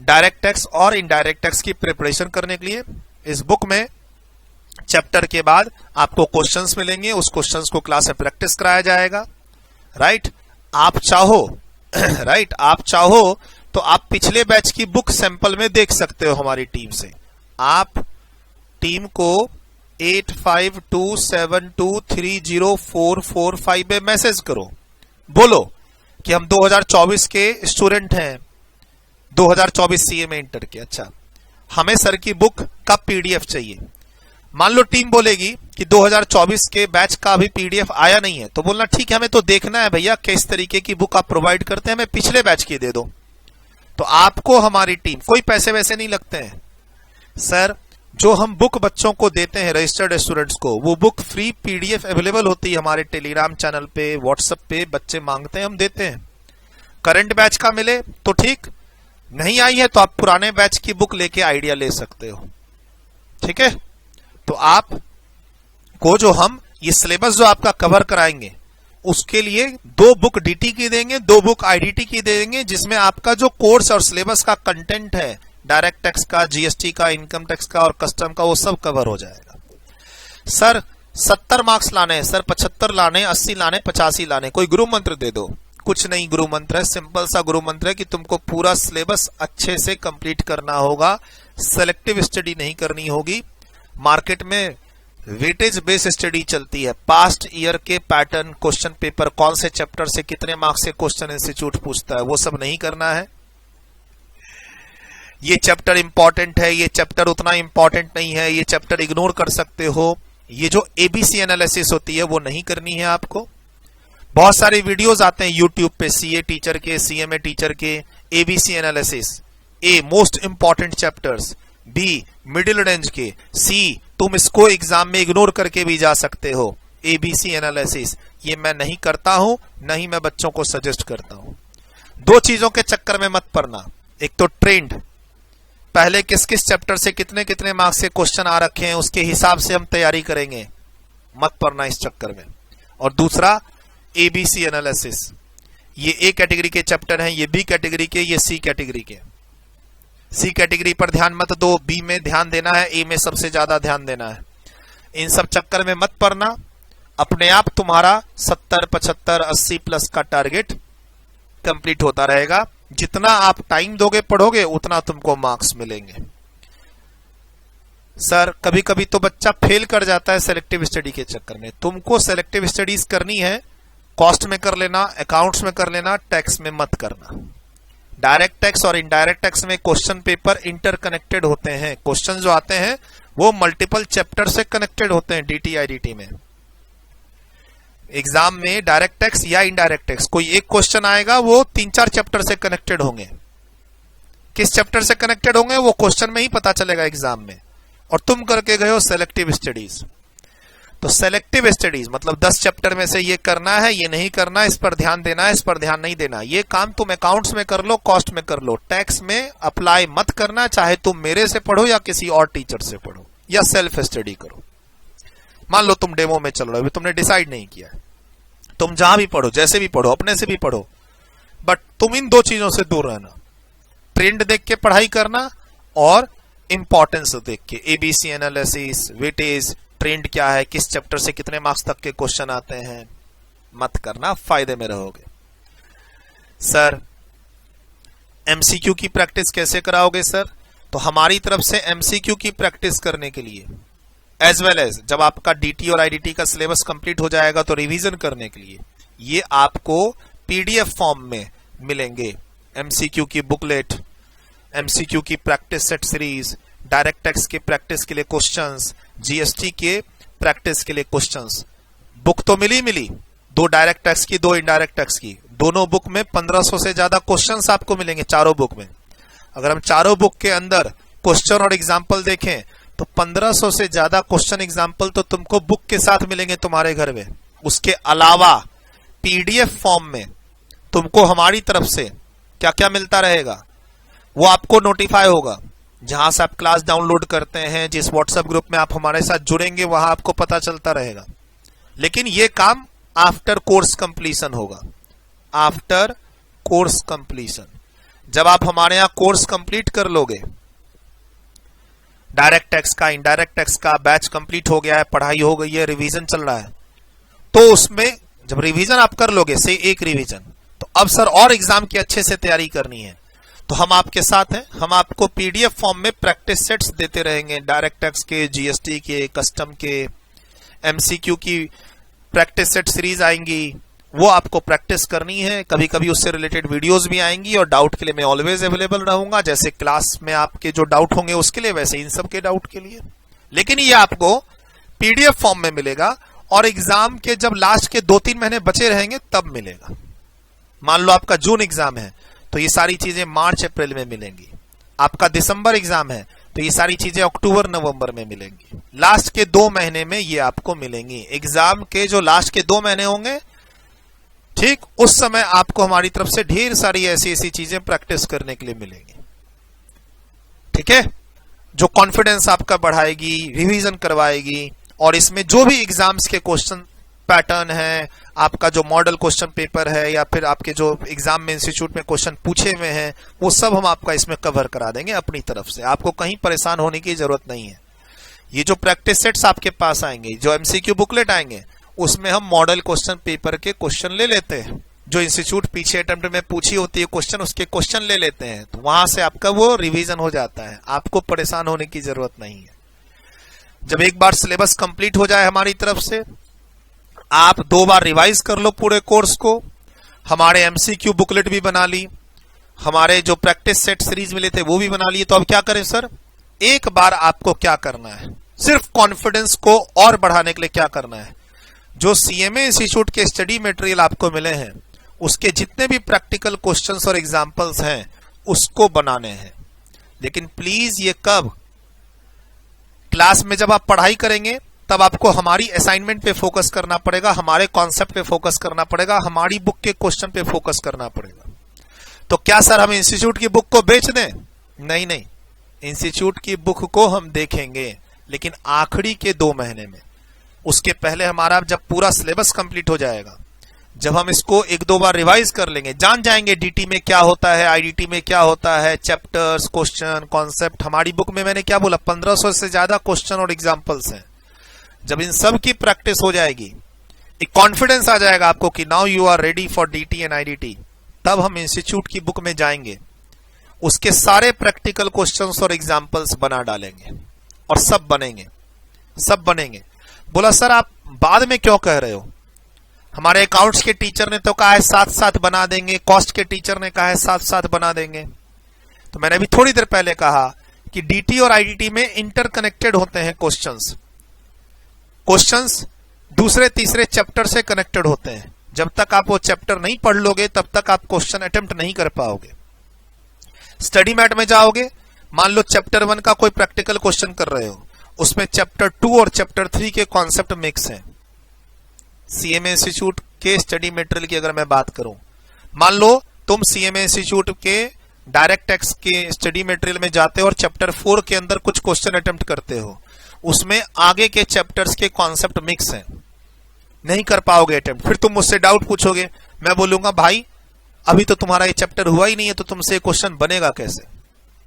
डायरेक्ट टैक्स और इनडायरेक्ट टैक्स की प्रिपरेशन करने के लिए। इस बुक में चैप्टर के बाद आपको क्वेश्चंस मिलेंगे, उस क्वेश्चंस को क्लास में प्रैक्टिस कराया जाएगा। राइट, आप चाहो राइट, आप चाहो तो आप पिछले बैच की बुक सैंपल में देख सकते हो हमारी टीम से। आप टीम को 8527230445 पे मैसेज करो, बोलो कि हम 2024 के स्टूडेंट हैं, 2024 सीए में इंटर के। अच्छा, हमें सर की बुक का पीडीएफ चाहिए। मान लो टीम बोलेगी कि 2024 के बैच का अभी पीडीएफ आया नहीं है, तो बोलना ठीक है, हमें तो देखना है भैया किस तरीके की बुक आप प्रोवाइड करते हैं, हमें पिछले बैच की दे दो। तो आपको हमारी टीम, कोई पैसे वैसे नहीं लगते हैं सर, जो हम बुक बच्चों को देते हैं रजिस्टर्ड स्टूडेंट्स को, वो बुक फ्री पीडीएफ अवेलेबल होती है हमारे टेलीग्राम चैनल पे, व्हाट्सएप पे। बच्चे मांगते हैं, हम देते हैं। करंट बैच का मिले तो ठीक, नहीं आई है तो आप पुराने बैच की बुक लेके आइडिया ले सकते हो। ठीक है, तो आप को जो हम ये सिलेबस जो आपका कवर कराएंगे, उसके लिए 2 बुक डीटी की देंगे, 2 बुक आईडीटी की देंगे, जिसमें आपका जो कोर्स और सिलेबस का कंटेंट है, डायरेक्ट टैक्स का, जीएसटी का, इनकम टैक्स का और कस्टम का, वो सब कवर हो जाएगा। सर 70 मार्क्स लाने हैं, सर 75 लाने, 80 लाने, 85 लाने, कोई गुरु मंत्र दे दो। कुछ नहीं गुरु मंत्र है, सिंपल सा गुरु मंत्र है कि तुमको पूरा सिलेबस अच्छे से कंप्लीट करना होगा, सेलेक्टिव स्टडी नहीं करनी होगी। मार्केट में वेटेज बेस्ड स्टडी चलती है, पास्ट ईयर के पैटर्न क्वेश्चन पेपर, कौन से चैप्टर से कितने मार्क्स से क्वेश्चन इंस्टीट्यूट पूछता है, वो सब नहीं करना है। ये चैप्टर इंपॉर्टेंट है, ये चैप्टर उतना इंपॉर्टेंट नहीं है, ये चैप्टर इग्नोर कर सकते हो, ये जो एबीसी एनालिसिस होती है वो नहीं करनी है आपको। बहुत सारे वीडियोस आते हैं यूट्यूब पे, सीए टीचर के, सीएमए टीचर के, ABC analysis, A most important chapters, B middle range के, सी तुम इसको एग्जाम में इग्नोर करके भी जा सकते हो, एबीसी एनालिसिस। ये मैं नहीं करता हूं, नहीं मैं बच्चों को सजेस्ट करता हूं। 2 चीजों के चक्कर में मत पड़ना, एक तो ट्रेंड, पहले किस किस चैप्टर से कितने कितने मार्क्स के क्वेश्चन आ रखे हैं उसके हिसाब से हम तैयारी करेंगे, मत पड़ना इस चक्कर में। और दूसरा एबीसी एनालिसिस, ये ए कैटेगरी के चैप्टर हैं, ये बी कैटेगरी के, ये सी कैटेगरी के। सी कैटेगरी पर ध्यान मत दो, बी में ध्यान देना है, ए में सबसे ज्यादा ध्यान देना है। इन सब चक्कर में मत पड़ना, अपने आप तुम्हारा 70, 75, 80 प्लस का टारगेट कंप्लीट होता रहेगा। जितना आप टाइम दोगे पढ़ोगे उतना तुमको मार्क्स मिलेंगे। सर कभी कभी तो बच्चा फेल कर जाता है सेलेक्टिव स्टडी के चक्कर में। तुमको सेलेक्टिव स्टडीज करनी है, कॉस्ट में कर लेना, अकाउंट्स में कर लेना, टैक्स में मत करना। डायरेक्ट टैक्स और इनडायरेक्ट टैक्स में क्वेश्चन पेपर इंटरकनेक्टेड होते हैं, क्वेश्चन जो आते हैं वो मल्टीपल चैप्टर से कनेक्टेड होते हैं। डीटी आईडीटी में एग्जाम में डायरेक्ट टैक्स या इनडायरेक्ट टैक्स कोई एक क्वेश्चन आएगा, वो 3-4 चैप्टर से कनेक्टेड होंगे। किस चैप्टर से कनेक्टेड होंगे वो क्वेश्चन में ही पता चलेगा एग्जाम में, और तुम करके गए हो सेलेक्टिव स्टडीज। तो सेलेक्टिव स्टडीज मतलब 10 चैप्टर में से ये करना है, ये नहीं करना, इस पर ध्यान देना है, इस पर ध्यान नहीं देना। ये काम तुम अकाउंट्स में कर लो, कॉस्ट में कर लो, टैक्स में अप्लाई मत करना, चाहे तुम मेरे से पढ़ो या किसी और टीचर से पढ़ो या सेल्फ स्टडी करो। मान लो तुम डेमो में चल रहे हो, अभी तुमने डिसाइड नहीं किया है, तुम जहां भी पढ़ो, जैसे भी पढ़ो, अपने से भी पढ़ो, बट तुम इन दो चीजों से दूर रहना। ट्रेंड देख के पढ़ाई करना और इंपॉर्टेंस देख के, एबीसी एनालिसिस, वेटेज, ट्रेंड क्या है, किस चैप्टर से कितने मार्क्स तक के क्वेश्चन आते हैं, मत करना, फायदे में रहोगे। सर एमसीक्यू की प्रैक्टिस कैसे कराओगे सर? तो हमारी तरफ से एमसीक्यू की प्रैक्टिस करने के लिए एज वेल एज जब आपका डीटी और आईडीटी का सिलेबस कंप्लीट हो जाएगा तो रिवीजन करने के लिए ये आपको पीडीएफ फॉर्म में मिलेंगे। एमसीक्यू की बुकलेट, एमसीक्यू की practice set series, direct text के प्रैक्टिस के लिए क्वेश्चंस, जीएसटी के प्रैक्टिस के लिए क्वेश्चंस। बुक तो मिली, 2 डायरेक्ट टेक्स्ट की, 2 इनडायरेक्ट टेक्स्ट की, दोनों बुक में 1500 से ज्यादा क्वेश्चंस आपको मिलेंगे चारों बुक में। अगर हम चारों बुक के अंदर क्वेश्चन और एग्जाम्पल देखें तो 1500 से ज्यादा क्वेश्चन एग्जाम्पल तो तुमको बुक के साथ मिलेंगे तुम्हारे घर में। उसके अलावा पीडीएफ फॉर्म में तुमको हमारी तरफ से क्या क्या मिलता रहेगा वो आपको नोटिफाई होगा। जहां से आप क्लास डाउनलोड करते हैं, जिस व्हाट्सएप ग्रुप में आप हमारे साथ जुड़ेंगे वहां आपको पता चलता रहेगा। लेकिन ये काम आफ्टर कोर्स कंप्लीशन होगा। आफ्टर कोर्स कंप्लीशन, जब आप हमारे यहां कोर्स कंप्लीट कर लोगे, डायरेक्ट टेक्स्ट का, इनडायरेक्ट टेक्स्ट का बैच कंप्लीट हो गया है, पढ़ाई हो गई है, रिवीजन चल रहा है, तो उसमें जब रिवीजन आप कर लोगे, से एक रिवीजन, तो अब सर और एग्जाम की अच्छे से तैयारी करनी है तो हम आपके साथ हैं। हम आपको पीडीएफ फॉर्म में प्रैक्टिस सेट्स देते रहेंगे, डायरेक्ट टेक्स्ट के, जीएसटी के, कस्टम के, एमसीक्यू की प्रैक्टिस सेट सीरीज आएंगी, वो आपको प्रैक्टिस करनी है। कभी कभी उससे रिलेटेड वीडियोस भी आएंगी और डाउट के लिए मैं ऑलवेज अवेलेबल रहूंगा। जैसे क्लास में आपके जो डाउट होंगे उसके लिए, वैसे इन सब के डाउट के लिए। लेकिन ये आपको पीडीएफ फॉर्म में मिलेगा और एग्जाम के जब लास्ट के 2-3 महीने बचे रहेंगे तब मिलेगा। मान लो आपका जून एग्जाम है तो ये सारी चीजें मार्च अप्रैल में मिलेंगी। आपका दिसंबर एग्जाम है तो ये सारी चीजें अक्टूबर नवंबर में मिलेंगी। लास्ट के 2 महीने में ये आपको मिलेंगी। एग्जाम के जो लास्ट के 2 महीने होंगे, ठीक उस समय आपको हमारी तरफ से ढेर सारी ऐसी ऐसी चीजें प्रैक्टिस करने के लिए मिलेंगी। ठीक है, जो कॉन्फिडेंस आपका बढ़ाएगी, रिवीजन करवाएगी और इसमें जो भी एग्जाम्स के क्वेश्चन पैटर्न है, आपका जो मॉडल क्वेश्चन पेपर है या फिर आपके जो एग्जाम में इंस्टीट्यूट में क्वेश्चन पूछे हुए हैं, वो सब हम आपका इसमें कवर करा देंगे अपनी तरफ से। आपको कहीं परेशान होने की जरूरत नहीं है। ये जो प्रैक्टिस सेट्स आपके पास आएंगे, जो एमसीक्यू बुकलेट आएंगे, उसमें हम मॉडल क्वेश्चन पेपर के क्वेश्चन ले लेते हैं। जो इंस्टीट्यूट पीछे अटेम्प्ट में पूछी होती है क्वेश्चन, उसके क्वेश्चन ले लेते हैं, तो वहां से आपका वो रिवीजन हो जाता है। आपको परेशान होने की जरूरत नहीं है। जब एक बार सिलेबस कंप्लीट हो जाए हमारी तरफ से, आप 2 बार रिवाइज कर लो पूरे कोर्स को। हमारे एमसीक्यू बुकलेट भी बना ली, हमारे जो प्रैक्टिस सेट सीरीज मिले थे वो भी बना लिए। तो अब क्या करें सर? एक बार आपको क्या करना है, सिर्फ कॉन्फिडेंस को और बढ़ाने के लिए क्या करना है, जो सीएमए इंस्टीट्यूट के स्टडी मटेरियल आपको मिले हैं उसके जितने भी प्रैक्टिकल क्वेश्चंस और एग्जांपल्स हैं उसको बनाने हैं। लेकिन प्लीज ये कब? क्लास में जब आप पढ़ाई करेंगे तब आपको हमारी असाइनमेंट पे फोकस करना पड़ेगा, हमारे कॉन्सेप्ट पे फोकस करना पड़ेगा, हमारी बुक के क्वेश्चन पे फोकस करना पड़ेगा। तो क्या सर हम इंस्टीट्यूट की बुक को बेच दें? नहीं नहीं, इंस्टीट्यूट की बुक को हम देखेंगे लेकिन आखिरी के 2 महीने में। उसके पहले हमारा जब पूरा सिलेबस कंप्लीट हो जाएगा, जब हम इसको 1-2 बार रिवाइज कर लेंगे, जान जाएंगे डीटी में क्या होता है, आईडीटी में क्या होता है, चैप्टर्स, क्वेश्चन, कॉन्सेप्ट। हमारी बुक में मैंने क्या बोला, 1500 से ज्यादा क्वेश्चन और एग्जाम्पल्स हैं। जब इन सब की प्रैक्टिस हो जाएगी, एक कॉन्फिडेंस आ जाएगा आपको कि now you are ready for DT and IDT, तब हम इंस्टीट्यूट की बुक में जाएंगे, उसके सारे प्रैक्टिकल क्वेश्चंस और एग्जाम्पल्स बना डालेंगे और सब बनेंगे। बोला सर आप बाद में क्यों कह रहे हो? हमारे अकाउंट्स के टीचर ने तो कहा है साथ साथ बना देंगे, कॉस्ट के टीचर ने कहा है साथ साथ बना देंगे। तो मैंने अभी थोड़ी देर पहले कहा कि डीटी और आईडीटी में इंटरकनेक्टेड होते हैं क्वेश्चंस दूसरे तीसरे चैप्टर से कनेक्टेड होते हैं। जब तक आप वो चैप्टर नहीं पढ़ लोगे तब तक आप क्वेश्चन अटेम्प्ट नहीं कर पाओगे। स्टडी मैट में जाओगे, मान लो चैप्टर 1 का कोई प्रैक्टिकल क्वेश्चन कर रहे हो, उसमें चैप्टर 2 और चैप्टर 3 के कॉन्सेप्ट मिक्स हैं। सीएमए इंस्टीट्यूट के स्टडी मटेरियल की अगर मैं बात करूं, मान लो तुम सीएमए इंस्टीट्यूट के डायरेक्ट टेक्स्ट के स्टडी मटेरियल में जाते हो और चैप्टर 4 के अंदर कुछ क्वेश्चन अटेम्प्ट करते हो, उसमें आगे के चैप्टर्स के कॉन्सेप्ट मिक्स हैं। नहीं कर पाओगे अटेम्प्ट, फिर तुम मुझसे डाउट पूछोगे, मैं बोलूंगा भाई अभी तो तुम्हारा ये चैप्टर हुआ ही नहीं है, तो तुमसे क्वेश्चन बनेगा कैसे,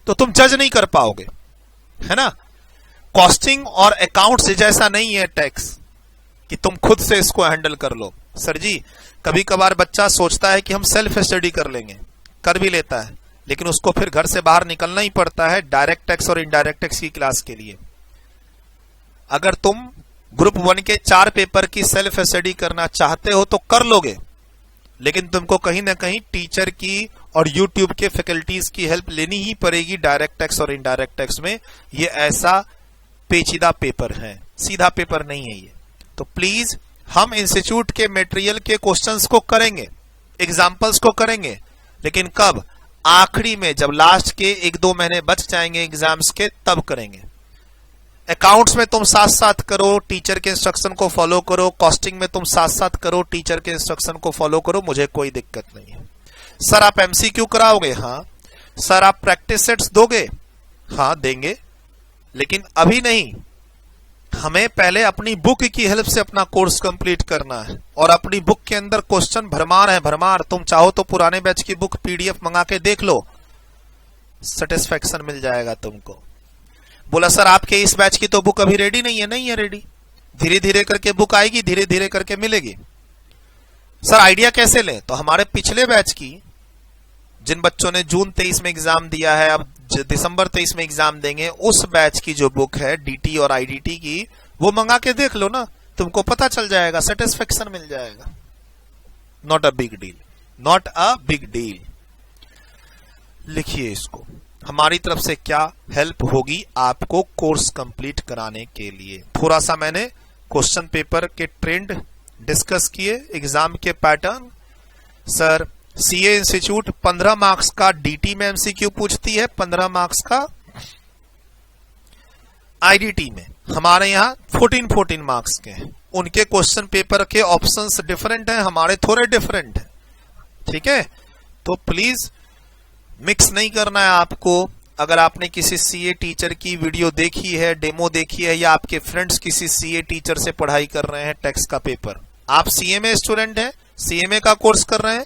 तो तुम जज नहीं कर पाओगे, है ना। कॉस्टिंग और अकाउंट्स जैसा नहीं है टैक्स कि तुम खुद से इसको हैंडल कर लो। सर जी कभी कभार बच्चा सोचता है कि हम सेल्फ स्टडी कर लेंगे, कर भी लेता है, लेकिन उसको फिर घर से बाहर निकलना ही पड़ता है डायरेक्ट टैक्स और इनडायरेक्ट टैक्स की क्लास के लिए। अगर तुम ग्रुप 1 के 4 पेपर की सेल्फ स्टडी करना चाहते हो तो कर लोगे, लेकिन तुमको कहीं ना कहीं टीचर की और यूट्यूब के फैकल्टीज की हेल्प लेनी ही पड़ेगी डायरेक्ट टैक्स और इनडायरेक्ट टैक्स में। ये ऐसा पेचीदा पेपर है, सीधा पेपर नहीं है ये। तो प्लीज हम इंस्टीट्यूट के मटेरियल के क्वेश्चंस को करेंगे, एग्जांपल्स को करेंगे, लेकिन कब? आखिरी में, जब लास्ट के 1-2 महीने बच जाएंगे एग्जाम्स के, तब करेंगे। अकाउंट्स में तुम साथ साथ करो, टीचर के इंस्ट्रक्शन को फॉलो करो, कॉस्टिंग में तुम साथ साथ करो, टीचर के इंस्ट्रक्शन को फॉलो करो, मुझे कोई दिक्कत नहीं है। सर आप एमसीक्यू कराओगे? हाँ। सर आप प्रैक्टिस सेट्स दोगे? हाँ देंगे, लेकिन अभी नहीं। हमें पहले अपनी बुक की हेल्प से अपना कोर्स कंप्लीट करना है, और अपनी बुक के अंदर क्वेश्चन भरमार है, भरमार। तुम चाहो तो पुराने बैच की बुक पीडीएफ मंगा के देख लो, सेटिस्फेक्शन मिल जाएगा तुमको। बोला सर आपके इस बैच की तो बुक अभी रेडी नहीं है। नहीं है रेडी, धीरे धीरे करके बुक आएगी, धीरे धीरे करके मिलेगी। सर आइडिया कैसे लें? तो हमारे पिछले बैच की, जिन बच्चों ने जून 23 में एग्जाम दिया है, अब दिसंबर 23 में एग्जाम देंगे, उस बैच की जो बुक है डीटी और आईडीटी की, वो मंगा के देख लो ना, तुमको पता चल जाएगा, सेटिस्फेक्शन मिल जाएगा। Not a big deal, not a big deal. लिखिए इसको, हमारी तरफ से क्या हेल्प होगी आपको कोर्स कंप्लीट कराने के लिए। थोड़ा सा मैंने क्वेश्चन पेपर के ट्रेंड डिस्कस किए, एग्जाम के pattern. Sir CA institute 15 marks का डीटी में एमसीक्यू पूछती है, 15 मार्क्स का आईडीटी में। हमारे यहाँ 14 मार्क्स के हैं। उनके क्वेश्चन पेपर के ऑप्शंस डिफरेंट हैं, हमारे थोड़े डिफरेंट हैं, ठीक है। तो प्लीज मिक्स नहीं करना है आपको। अगर आपने किसी सीए टीचर की वीडियो देखी है, डेमो देखी है, या आपके फ्रेंड्स किसी सीए टीचर से पढ़ाई कर रहे हैं टैक्स का पेपर, आप सीएमए स्टूडेंट हैं, सीएमए का कोर्स कर रहे हैं,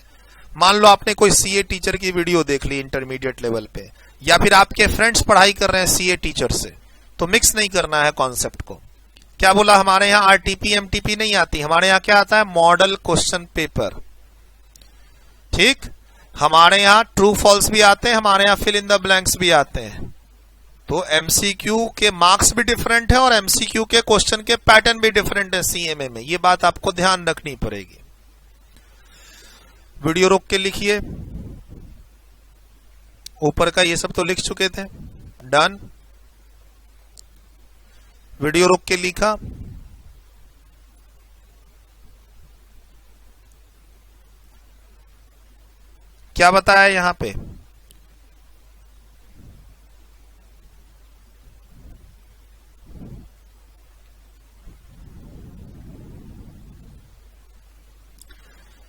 मान लो आपने कोई सीए टीचर की वीडियो देख ली इंटरमीडिएट लेवल पे, या फिर आपके फ्रेंड्स पढ़ाई कर रहे हैं सीए टीचर से, तो मिक्स नहीं करना है कॉन्सेप्ट को। क्या बोला? हमारे यहाँ आरटीपी एमटीपी नहीं आती, हमारे यहाँ क्या आता है? मॉडल क्वेश्चन पेपर, ठीक। हमारे यहाँ ट्रू फॉल्स भी आते हैं, हमारे यहाँ फिल इन द ब्लैंक्स भी आते हैं। तो एमसीक्यू के मार्क्स भी डिफरेंट है और एमसीक्यू के क्वेश्चन के पैटर्न भी डिफरेंट है सीएमए में, ये बात आपको ध्यान रखनी पड़ेगी। वीडियो रोक के लिखिए, ऊपर का ये सब तो लिख चुके थे, डन। वीडियो रोक के लिखा, क्या बताया यहां पे?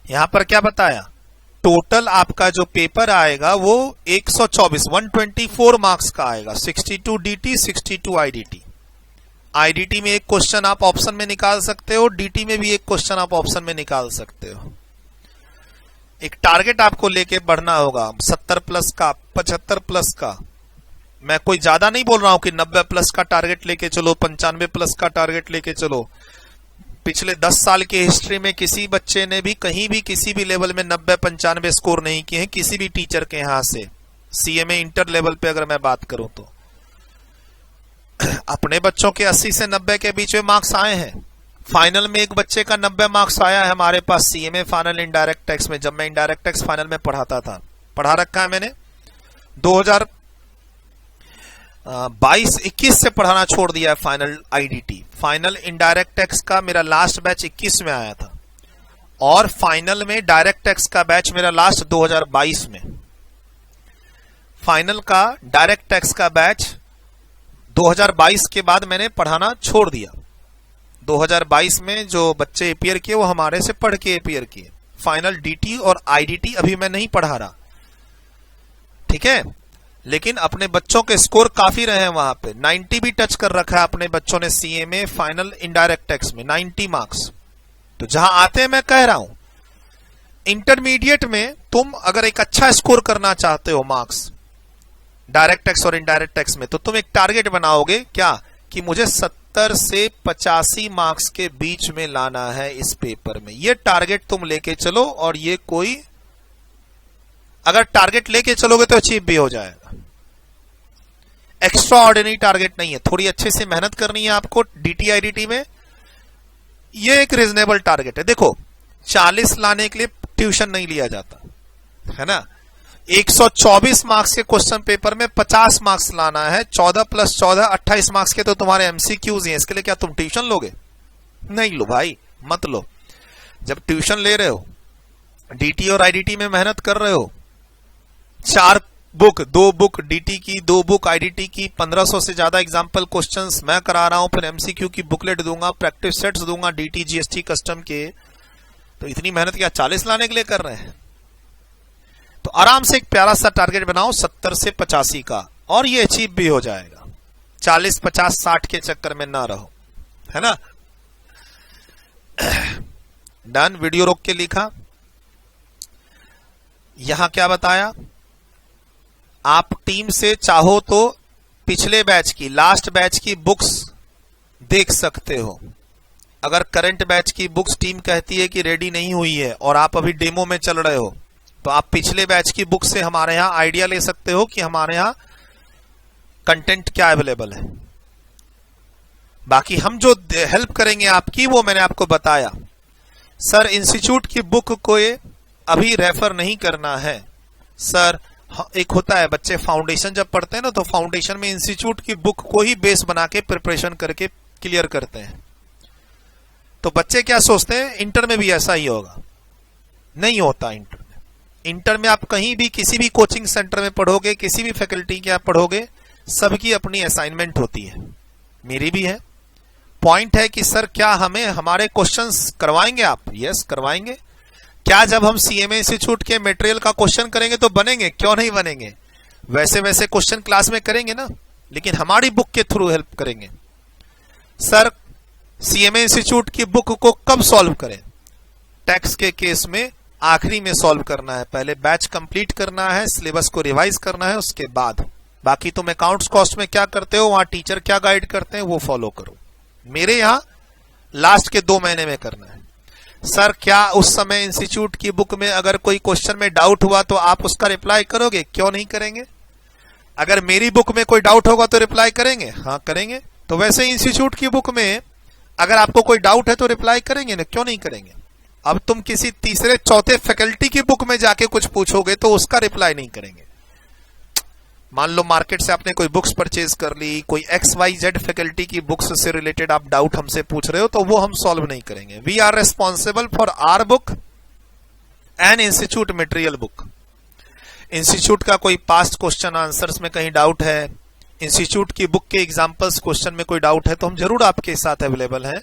यहां पर क्या बताया? टोटल आपका जो पेपर आएगा वो 124 मार्क्स का आएगा, 62 डीटी 62 आईडीटी। आईडीटी में एक क्वेश्चन आप ऑप्शन में निकाल सकते हो, डीटी में भी एक क्वेश्चन आप ऑप्शन में निकाल सकते हो। एक टारगेट आपको लेके बढ़ना होगा, 70 प्लस का, 75 प्लस का। मैं कोई ज्यादा नहीं बोल रहा हूं कि 90 प्लस का टारगेट लेके चलो, 95 प्लस का टारगेट लेके चलो। पिछले 10 साल की हिस्ट्री में किसी बच्चे ने भी कहीं भी किसी भी लेवल में 90-95 स्कोर नहीं किए हैं किसी भी टीचर के यहां से। सीएमए इंटर लेवल पे अगर मैं बात करूं तो अपने बच्चों के 80 से 90 के बीच में मार्क्स आए हैं। फाइनल में एक बच्चे का 90 मार्क्स आया है हमारे पास सीएमए फाइनल इनडायरेक्ट टैक्स में, जब मैं इनडायरेक्ट टैक्स फाइनल में पढ़ाता था, पढ़ा रखा है मैंने। 2022-21 से पढ़ाना छोड़ दिया है final IDT. Final indirect tax का मेरा लास्ट बैच 21 में आया था, और फाइनल में डायरेक्ट टैक्स का बैच मेरा लास्ट 2022 में। फाइनल का डायरेक्ट टैक्स का बैच 2022 के बाद मैंने पढ़ाना छोड़ दिया। 2022 में जो बच्चे अपीयर किए वो हमारे से पढ़ के अपीयर किए। फाइनल डीटी और आईडीटी अभी मैं नहीं पढ़ा रहा, ठीक है। लेकिन अपने बच्चों के स्कोर काफी रहे हैं वहां पे, 90 भी टच कर रखा है अपने बच्चों ने सीएमए फाइनल इनडायरेक्ट टैक्स में, 90 मार्क्स। तो जहां आते हैं मैं कह रहा हूं, इंटरमीडिएट में तुम अगर एक अच्छा स्कोर करना चाहते हो मार्क्स डायरेक्ट टैक्स और इनडायरेक्ट टैक्स में, तो तुम एक टारगेट बनाओगे क्या कि मुझे 70 से 85 मार्क्स के बीच में लाना है इस पेपर में। ये टारगेट तुम लेके चलो, और ये कोई अगर टारगेट लेके चलोगे तो अचीव भी हो जाएगा। एक्स्ट्रा ऑर्डिनरी टारगेट नहीं है, थोड़ी अच्छे से मेहनत करनी है आपको डीटी आईडीटी में। ये एक रीजनेबल टारगेट है। देखो 40 लाने के लिए ट्यूशन नहीं लिया जाता है ना। 124 मार्क्स के क्वेश्चन पेपर में 50 मार्क्स लाना है, 14 + 14 28 मार्क्स के तो तुम्हारे एमसीक्यूज हैं। इसके लिए क्या तुम ट्यूशन लोगे? नहीं लो भाई, मत लो। जब ट्यूशन ले रहे हो, डीटी और आईडीटी में मेहनत कर रहे हो, 4 बुक, 2 बुक डीटी की, 2 बुक आईडीटी की, 1500 से ज्यादा एग्जाम्पल क्वेश्चंस मैं करा रहा हूं, फिर एमसीक्यू की बुकलेट दूंगा, प्रैक्टिस सेट्स दूंगा डीटी जीएसटी कस्टम के, तो इतनी मेहनत क्या 40 लाने के लिए कर रहे हैं? तो आराम से एक प्यारा सा टारगेट बनाओ 70 से 85 का, और ये अचीव भी हो जाएगा। 40, 50, 60 के चक्कर में ना रहो, है ना। डन। वीडियो रोक के लिखा। यहां क्या बताया, आप टीम से चाहो तो पिछले बैच की, लास्ट बैच की बुक्स देख सकते हो। अगर करंट बैच की बुक्स टीम कहती है कि रेडी नहीं हुई है और आप अभी डेमो में चल रहे हो, तो आप पिछले बैच की बुक से हमारे यहां आइडिया ले सकते हो कि हमारे यहां कंटेंट क्या अवेलेबल है। बाकी हम जो हेल्प करेंगे आपकी, वो मैंने आपको बताया। सर इंस्टीट्यूट की बुक को अभी रेफर नहीं करना है। सर एक होता है, बच्चे फाउंडेशन जब पढ़ते हैं ना, तो फाउंडेशन में इंस्टीट्यूट की बुक को ही बेस बना के प्रिपरेशन करके क्लियर करते हैं। तो बच्चे क्या सोचते हैं इंटर में भी ऐसा ही होगा। नहीं होता इंटर में। इंटर में आप कहीं भी किसी भी कोचिंग सेंटर में पढ़ोगे, किसी भी फैकल्टी के आप पढ़ोगे, सबकी अपनी असाइनमेंट होती है, मेरी भी है। पॉइंट है कि सर क्या हमें हमारे क्वेश्चंस करवाएंगे आप? यस करवाएंगे। क्या जब हम सीएमए इंस्टीट्यूट के मटेरियल का क्वेश्चन करेंगे तो बनेंगे? क्यों नहीं बनेंगे। वैसे वैसे क्वेश्चन क्लास में करेंगे ना, लेकिन हमारी बुक के थ्रू हेल्प करेंगे। सर सीएमए इंस्टीट्यूट की बुक को कब सॉल्व करें? टैक्स के केस में आखिरी में सॉल्व करना है। पहले बैच कंप्लीट करना है, सिलेबस को रिवाइज करना है, उसके बाद बाकी तुम अकाउंट्स कॉस्ट में क्या करते हो, वहां टीचर क्या गाइड करते हैं वो फॉलो करो। मेरे यहां लास्ट के 2 महीने में करना है। सर क्या उस समय इंस्टीट्यूट की बुक में अगर कोई क्वेश्चन में डाउट हुआ तो आप उसका रिप्लाई करोगे? क्यों नहीं करेंगे। अगर मेरी बुक में कोई डाउट होगा तो रिप्लाई करेंगे? हाँ करेंगे। तो वैसे इंस्टीट्यूट की बुक में अगर आपको कोई डाउट है तो रिप्लाई करेंगे ना, क्यों नहीं करेंगे। अब तुम किसी तीसरे चौथे फैकल्टी की बुक में जाके कुछ पूछोगे तो उसका रिप्लाई नहीं करेंगे। मान लो मार्केट से आपने कोई बुक्स परचेज कर ली, कोई XYZ फैकल्टी की बुक्स से रिलेटेड आप डाउट हमसे पूछ रहे हो, तो वो हम सॉल्व नहीं करेंगे। We are responsible for our book and institute material book. Institute का कोई पास्ट क्वेश्चन आंसर्स में कहीं डाउट है, इंस्टीट्यूट की बुक के एग्जाम्पल्स क्वेश्चन में कोई डाउट है, तो हम जरूर आपके साथ अवेलेबल हैं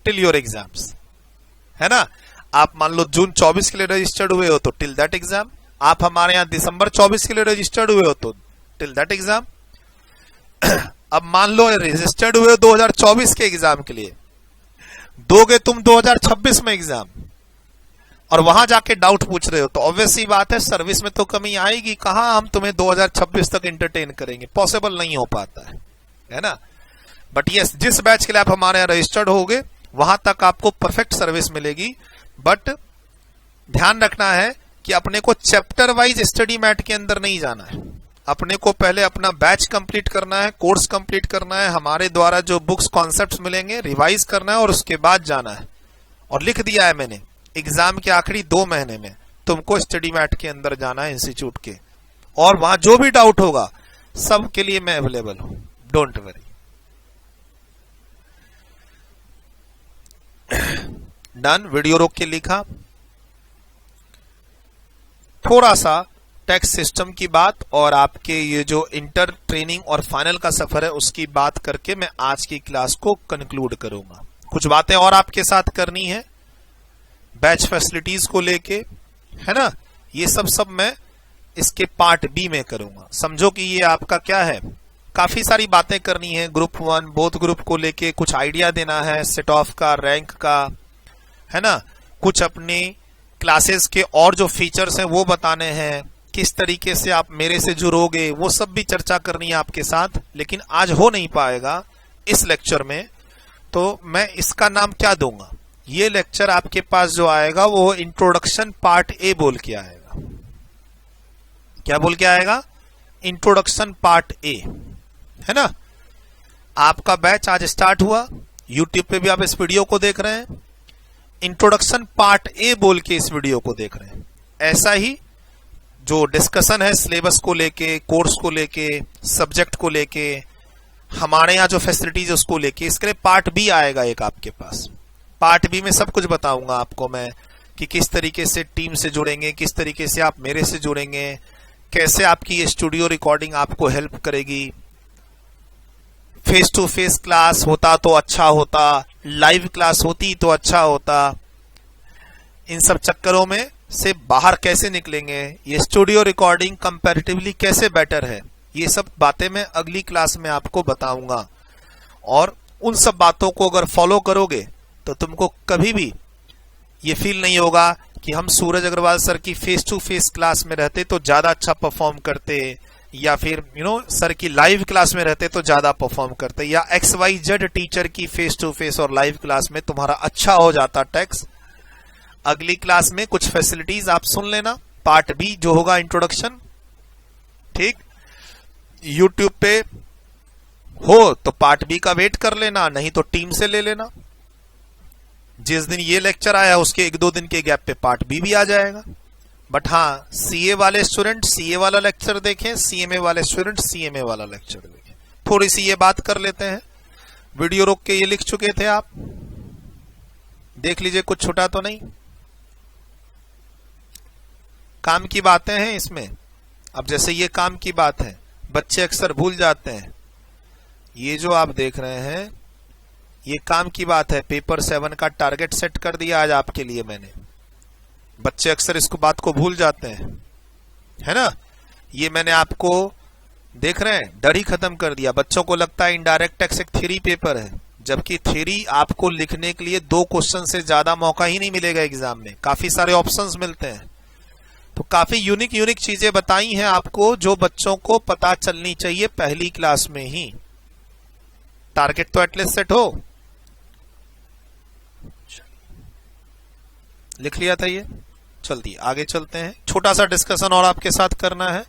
टिल योर एग्जाम्स, है ना। आप मान लो जून 24 के लिए रजिस्टर्ड हुए हो तो टिल दैट एग्जाम, आप हमारे यहां दिसंबर 24 के लिए रजिस्टर्ड हुए हो तो टिल दैट एग्जाम। अब मान लो रजिस्टर्ड हुए 2024 के एग्जाम के लिए, दोगे तुम 2026 में एग्जाम, और वहां जाके डाउट पूछ रहे हो, तो ऑब्वियस सी बात है सर्विस में तो कमी आएगी। कहां हम तुम्हें 2026 तक एंटरटेन करेंगे, पॉसिबल नहीं हो पाता है ना। बट यस, जिस बैच के लिए आप हमारे यहां रजिस्टर्ड होगे वहां तक आपको परफेक्ट सर्विस मिलेगी। बट ध्यान रखना है कि अपने को चैप्टर वाइज स्टडी मैट के अंदर नहीं जाना है। अपने को पहले अपना बैच कंप्लीट करना है, कोर्स कंप्लीट करना है, हमारे द्वारा जो बुक्स कॉन्सेप्ट्स मिलेंगे रिवाइज करना है, और उसके बाद जाना है। और लिख दिया है मैंने, एग्जाम के आखिरी 2 महीने में तुमको स्टडी मैट के अंदर जाना है इंस्टीट्यूट के, और वहां जो भी डाउट होगा सब के लिए मैं अवेलेबल हूं, डोंट वरी। डन। वीडियो रोक के लिखा। थोड़ा सा टैक्स सिस्टम की बात और आपके ये जो इंटर ट्रेनिंग और फाइनल का सफर है उसकी बात करके मैं आज की क्लास को कंक्लूड करूंगा। कुछ बातें और आपके साथ करनी है बैच फैसिलिटीज को लेके, है ना। ये सब मैं इसके पार्ट बी में करूंगा। समझो कि ये आपका क्या है, काफी सारी बातें करनी है। ग्रुप 1 बोथ ग्रुप को लेके कुछ आइडिया देना है, सेट ऑफ का, रैंक का, है ना, कुछ अपनी क्लासेस के और जो फीचर्स हैं वो बताने हैं, किस तरीके से आप मेरे से जुड़ोगे वो सब भी चर्चा करनी है आपके साथ, लेकिन आज हो नहीं पाएगा इस लेक्चर में। तो मैं इसका नाम क्या दूंगा, ये लेक्चर आपके पास जो आएगा वो इंट्रोडक्शन पार्ट ए बोल के आएगा। क्या बोल के आएगा? इंट्रोडक्शन पार्ट ए, है ना। आपका बैच आज स्टार्ट हुआ, यूट्यूब पे भी आप इस वीडियो को देख रहे हैं, इंट्रोडक्शन पार्ट ए बोल के इस वीडियो को देख रहे हैं। ऐसा ही जो डिस्कशन है सिलेबस को लेके, कोर्स को लेके, सब्जेक्ट को लेके, हमारे यहाँ जो फैसिलिटीज उसको लेके, इसके लिए पार्ट बी आएगा एक आपके पास। पार्ट बी में सब कुछ बताऊंगा आपको मैं कि किस तरीके से टीम से जुड़ेंगे, किस तरीके से आप मेरे से जुड़ेंगे, कैसे आपकी ये स्टूडियो रिकॉर्डिंग आपको हेल्प करेगी। फेस टू फेस क्लास होता तो अच्छा होता, लाइव क्लास होती तो अच्छा होता। इन सब चक्करों में से बाहर कैसे निकलेंगे, ये स्टूडियो रिकॉर्डिंग कंपैरेटिवली कैसे बेटर है, ये सब बातें मैं अगली क्लास में आपको बताऊंगा। और उन सब बातों को अगर फॉलो करोगे तो तुमको कभी भी ये फील नहीं होगा कि हम सूरज अग्रवाल सर की फेस टू फेस क्लास में रहते तो ज्यादा अच्छा परफॉर्म करते, या फिर सर की लाइव क्लास में रहते तो ज्यादा परफॉर्म करते, या XYZ टीचर की फेस टू फेस और लाइव क्लास में तुम्हारा अच्छा हो जाता टैक्स। अगली क्लास में कुछ फैसिलिटीज आप सुन लेना, पार्ट बी जो होगा इंट्रोडक्शन, ठीक। यूट्यूब पे हो तो पार्ट बी का वेट कर लेना, नहीं तो टीम से ले लेना। जिस दिन ये लेक्चर आया उसके 1-2 दिन के गैप पे पार्ट बी भी आ जाएगा। बट हाँ, सीए वाले स्टूडेंट सीए वाला लेक्चर देखें, सीएमए वाले स्टूडेंट सीएमए वाला लेक्चर देखें। थोड़ी सी ये बात कर लेते हैं, वीडियो रोक के ये लिख चुके थे आप, देख लीजिए कुछ छुटा तो नहीं। काम की बातें हैं इसमें। अब जैसे ये काम की बात है, बच्चे अक्सर भूल जाते हैं। ये जो आप देख रहे हैं ये काम की बात है। पेपर 7 का टारगेट सेट कर दिया आज आपके लिए मैंने। बच्चे अक्सर इसको बात को भूल जाते हैं, है ना। ये मैंने आपको देख रहे हैं डर ही खत्म कर दिया। बच्चों को लगता है इनडायरेक्ट टैक्स एक थ्योरी पेपर है, जबकि थ्योरी आपको लिखने के लिए 2 क्वेश्चन से ज्यादा मौका ही नहीं मिलेगा एग्जाम में। काफी सारे ऑप्शंस मिलते हैं, तो काफी यूनिक चीजें बताई हैं आपको जो बच्चों को पता चलनी चाहिए पहली क्लास में ही। टारगेट तो एटलीस्ट सेट हो। लिख लिया था ये। चलती आगे चलते हैं, छोटा सा डिस्कशन और आपके साथ करना है।